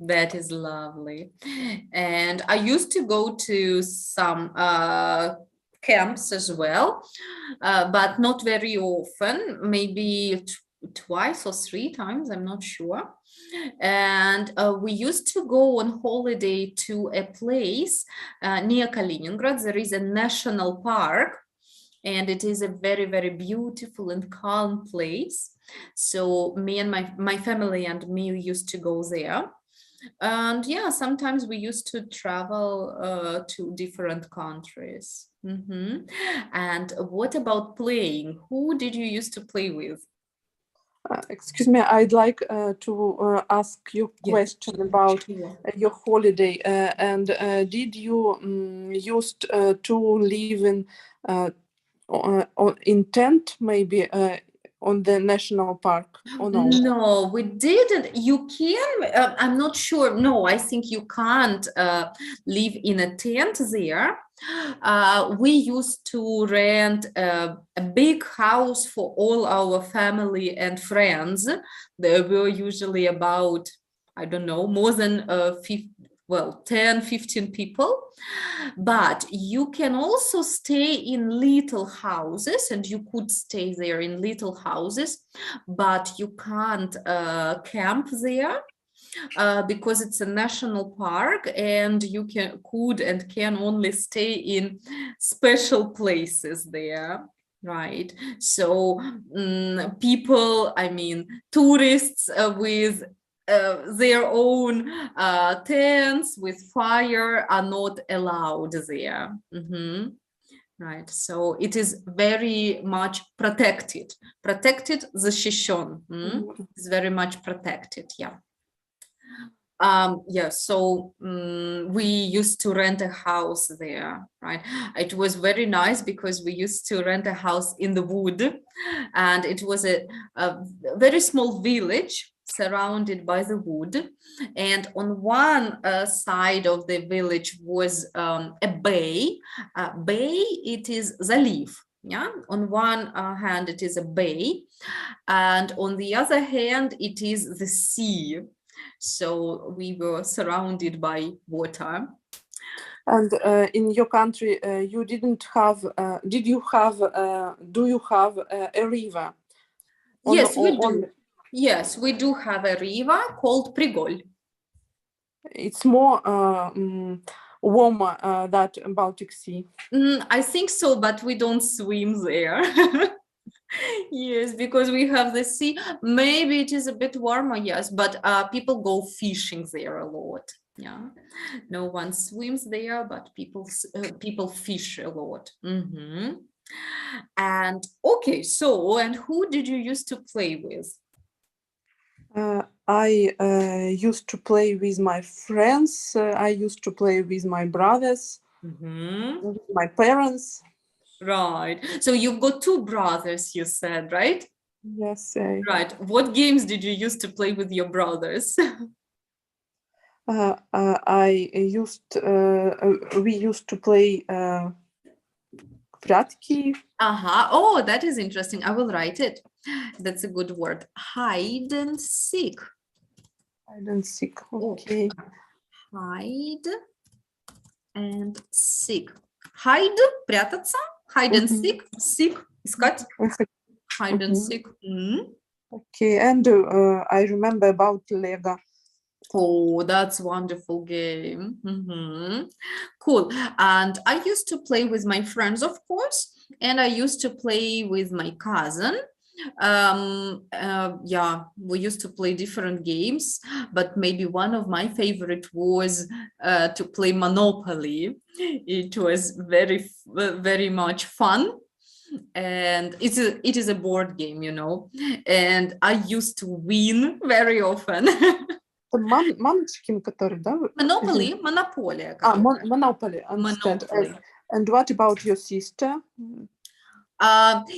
That is lovely. And I used to go to some camps as well, but not very often, maybe twice or 3 times, I'm not sure. And we used to go on holiday to a place near Kaliningrad. There is a national park, and it is a very, very beautiful and calm place. So me and my family and me used to go there. And yeah, sometimes we used to travel to different countries. And what about playing? Who did you used to play with? Excuse me, I'd like to ask you a question about your holiday. And did you used to live in tent, maybe on the national park, or no? No, we didn't. You can, I'm not sure. No, I think you can't live in a tent there. We used to rent a big house for all our family and friends. There were usually about, I don't know, more than 10, 15 people. But you can also stay in little houses, and you could stay there in little houses, but you can't camp there. Because it's a national park, and you could and can only stay in special places there, right? So people, I mean, tourists with their own tents with fire are not allowed there. Right, so it is very much protected. Защищен. It's very much protected, yeah. So we used to rent a house there, right? It was very nice because we used to rent a house in the wood, and it was a very small village surrounded by the wood. And on one side of the village was a bay. Bay, it is залив. Yeah, on one hand it is a bay, and on the other hand it is the sea. So we were surrounded by water. And in your country, you didn't have, do you have a river? Yes, we do. Yes, we do have a river called Prigol. It's more warmer than Baltic Sea. I think so, but we don't swim there. Yes, because we have the sea. Maybe it is a bit warmer, yes, but people go fishing there a lot. Yeah, no one swims there, but people fish a lot. And okay, so, and who did you used to play with? I used to play with my friends. I used to play with my brothers, with my parents. Right. So you've got two brothers, you said, right? Yes. Right. What games did you used to play with your brothers? We used to play прятки. Oh, that is interesting. I will write it. That's a good word. Hide and seek. Hide and seek. Okay. Hide and seek. Hide, прятаться. Hide and seek. Seek, искать. Hide and seek. Okay, and I remember about Lego. Oh, that's wonderful game. Cool. And I used to play with my friends, of course, and I used to play with my cousin. Yeah, we used to play different games, but maybe one of my favorite was to play Monopoly. It was very much fun. And it is a board game, you know, and I used to win very often. Munchkin, который, да? Monopoly. Monopoly. Understand. Monopoly. And what about your sister?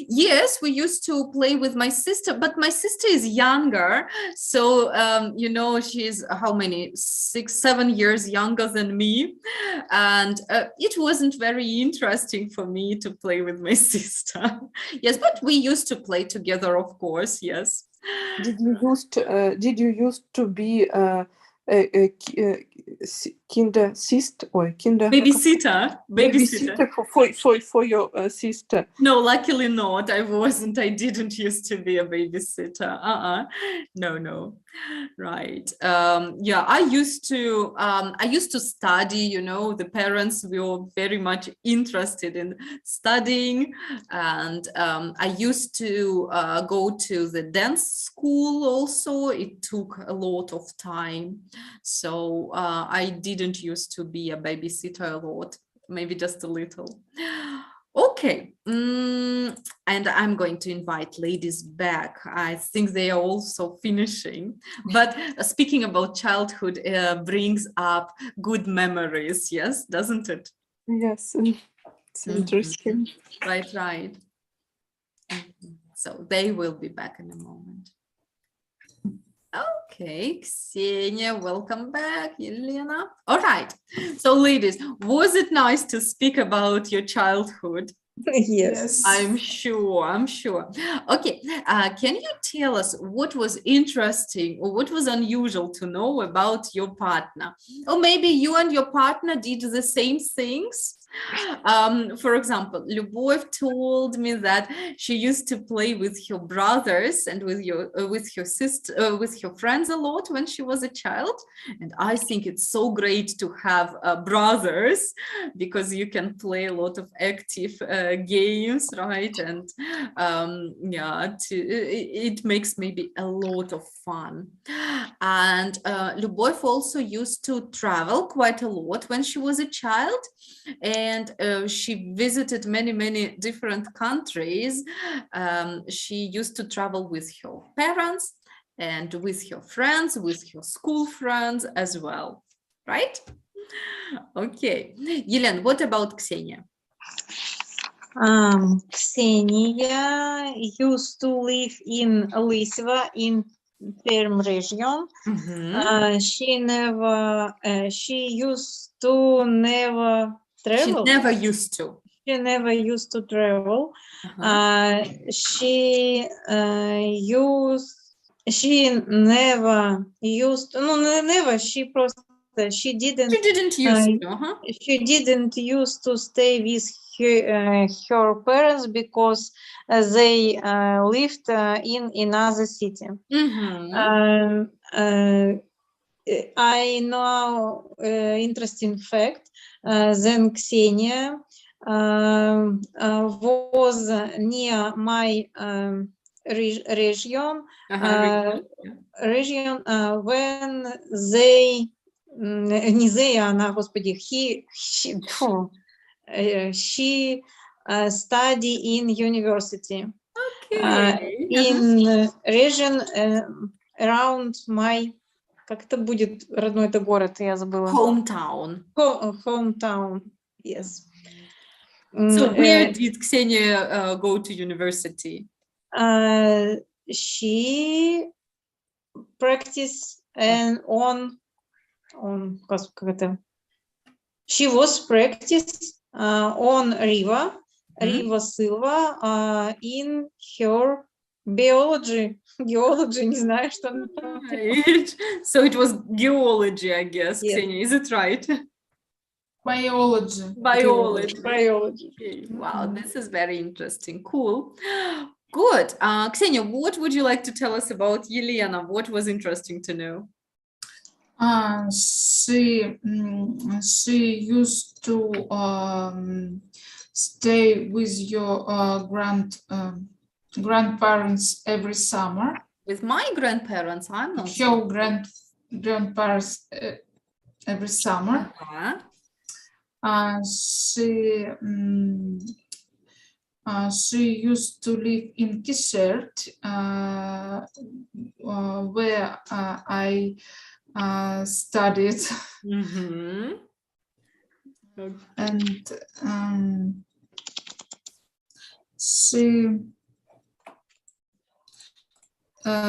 Yes, we used to play with my sister, but my sister is younger. So, you know, she's how many, 6, 7 years younger than me. And it wasn't very interesting for me to play with my sister. Yes, but we used to play together, of course, yes. Did you used to be a babysitter for your sister? No, luckily not. I wasn't. I didn't used to be a babysitter. No. Right. Yeah, I used to study, you know, the parents were very much interested in studying, and I used to go to the dance school also. It took a lot of time. So I didn't used to be a babysitter a lot, maybe just a little. Okay, and I'm going to invite ladies back. I think they are also finishing. But speaking about childhood brings up good memories, yes, doesn't it? Yes, it's interesting. Right. So they will be back in a moment. Okay, Ksenia, welcome back. Elena. All right. So, ladies, was it nice to speak about your childhood? Yes. I'm sure. Okay, can you tell us what was interesting or what was unusual to know about your partner? Or maybe you and your partner did the same things? For example, Lyubov told me that she used to play with her brothers and with her sister, with her friends a lot when she was a child. And I think it's so great to have brothers because you can play a lot of active games, right? And yeah, it makes maybe a lot of fun. And Lyubov also used to travel quite a lot when she was a child, and she visited many different countries. She used to travel with her parents and with her friends, with her school friends as well, right? Okay, Yelena, what about Ksenia? Ksenia used to live in Lysva in Perm region. She used to never travel. She never used to. She never used to travel. She didn't used to stay with her parents because they lived in another city. I know interesting fact. Then Ksenia was near my region when they she studied in university. In region around my, как это будет, родной это город, я забыла. Hometown. Hometown, yes. So where did Ksenia go to university? She practiced on как это? She was practiced on Riva Silva in her geology, не знаю, что она там. So it was geology, I guess, Yes. Ksenia, is it right? Biology. Okay. Wow, this is very interesting. Cool. Good. Ksenia, what would you like to tell us about Yelena? What was interesting to know? She used to stay with your grandparents every summer. With my grandparents, I'm not Your grandparents every summer. She used to live in Kishert, where I studied. And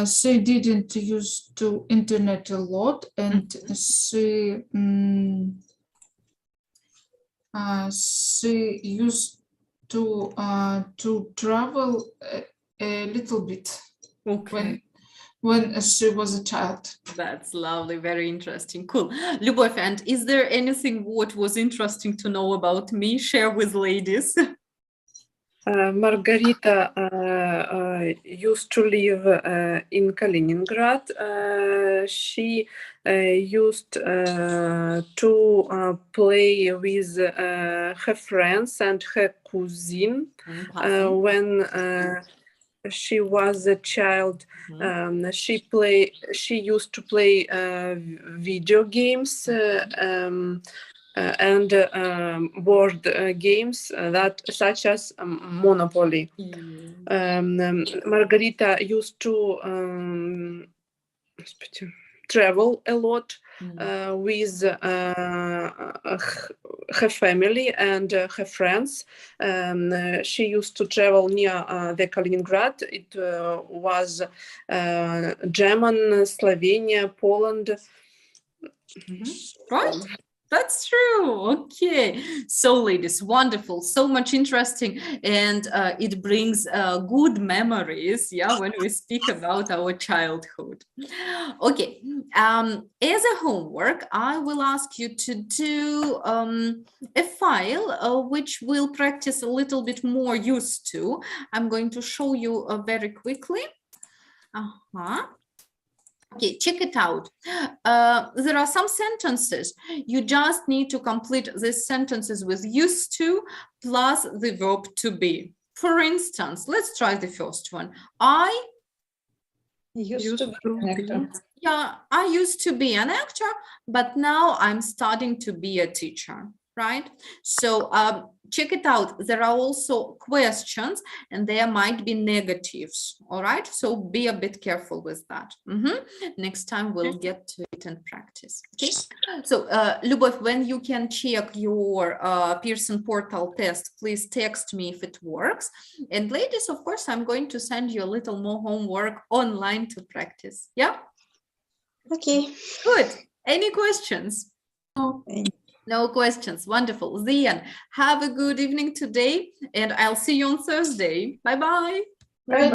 she didn't use to internet a lot, and she used to travel a little bit. Okay. When she was a child. That's lovely, very interesting. Cool. Lyubov, and is there anything what was interesting to know about me? Share with ladies. Margarita used to live in Kaliningrad. She used to play with her friends and her cousin when she was a child. She used to play video games and board games that such as Monopoly. Margarita used to travel a lot with her family and her friends. She used to travel near the Kaliningrad. It was German, Slovenia, Poland. Right? That's true. Okay. So, ladies, wonderful. So much interesting. And it brings good memories, yeah, when we speak about our childhood. Okay. As a homework, I will ask you to do a file which we'll practice a little bit more used to. I'm going to show you very quickly. Okay, check it out. There are some sentences. You just need to complete these sentences with used to plus the verb to be. For instance, let's try the first one. I Used to be an actor. Yeah, I used to be an actor, but now I'm starting to be a teacher, right? So check it out. There are also questions and there might be negatives, all right? So be a bit careful with that. Next time we'll get to it and practice, okay? So Lyubov, when you can check your Pearson portal test, please text me if it works. And ladies, of course, I'm going to send you a little more homework online to practice, yeah? Okay. Good. Any questions? No questions. Wonderful. Zian, have a good evening today, and I'll see you on Thursday. Bye-bye. Bye.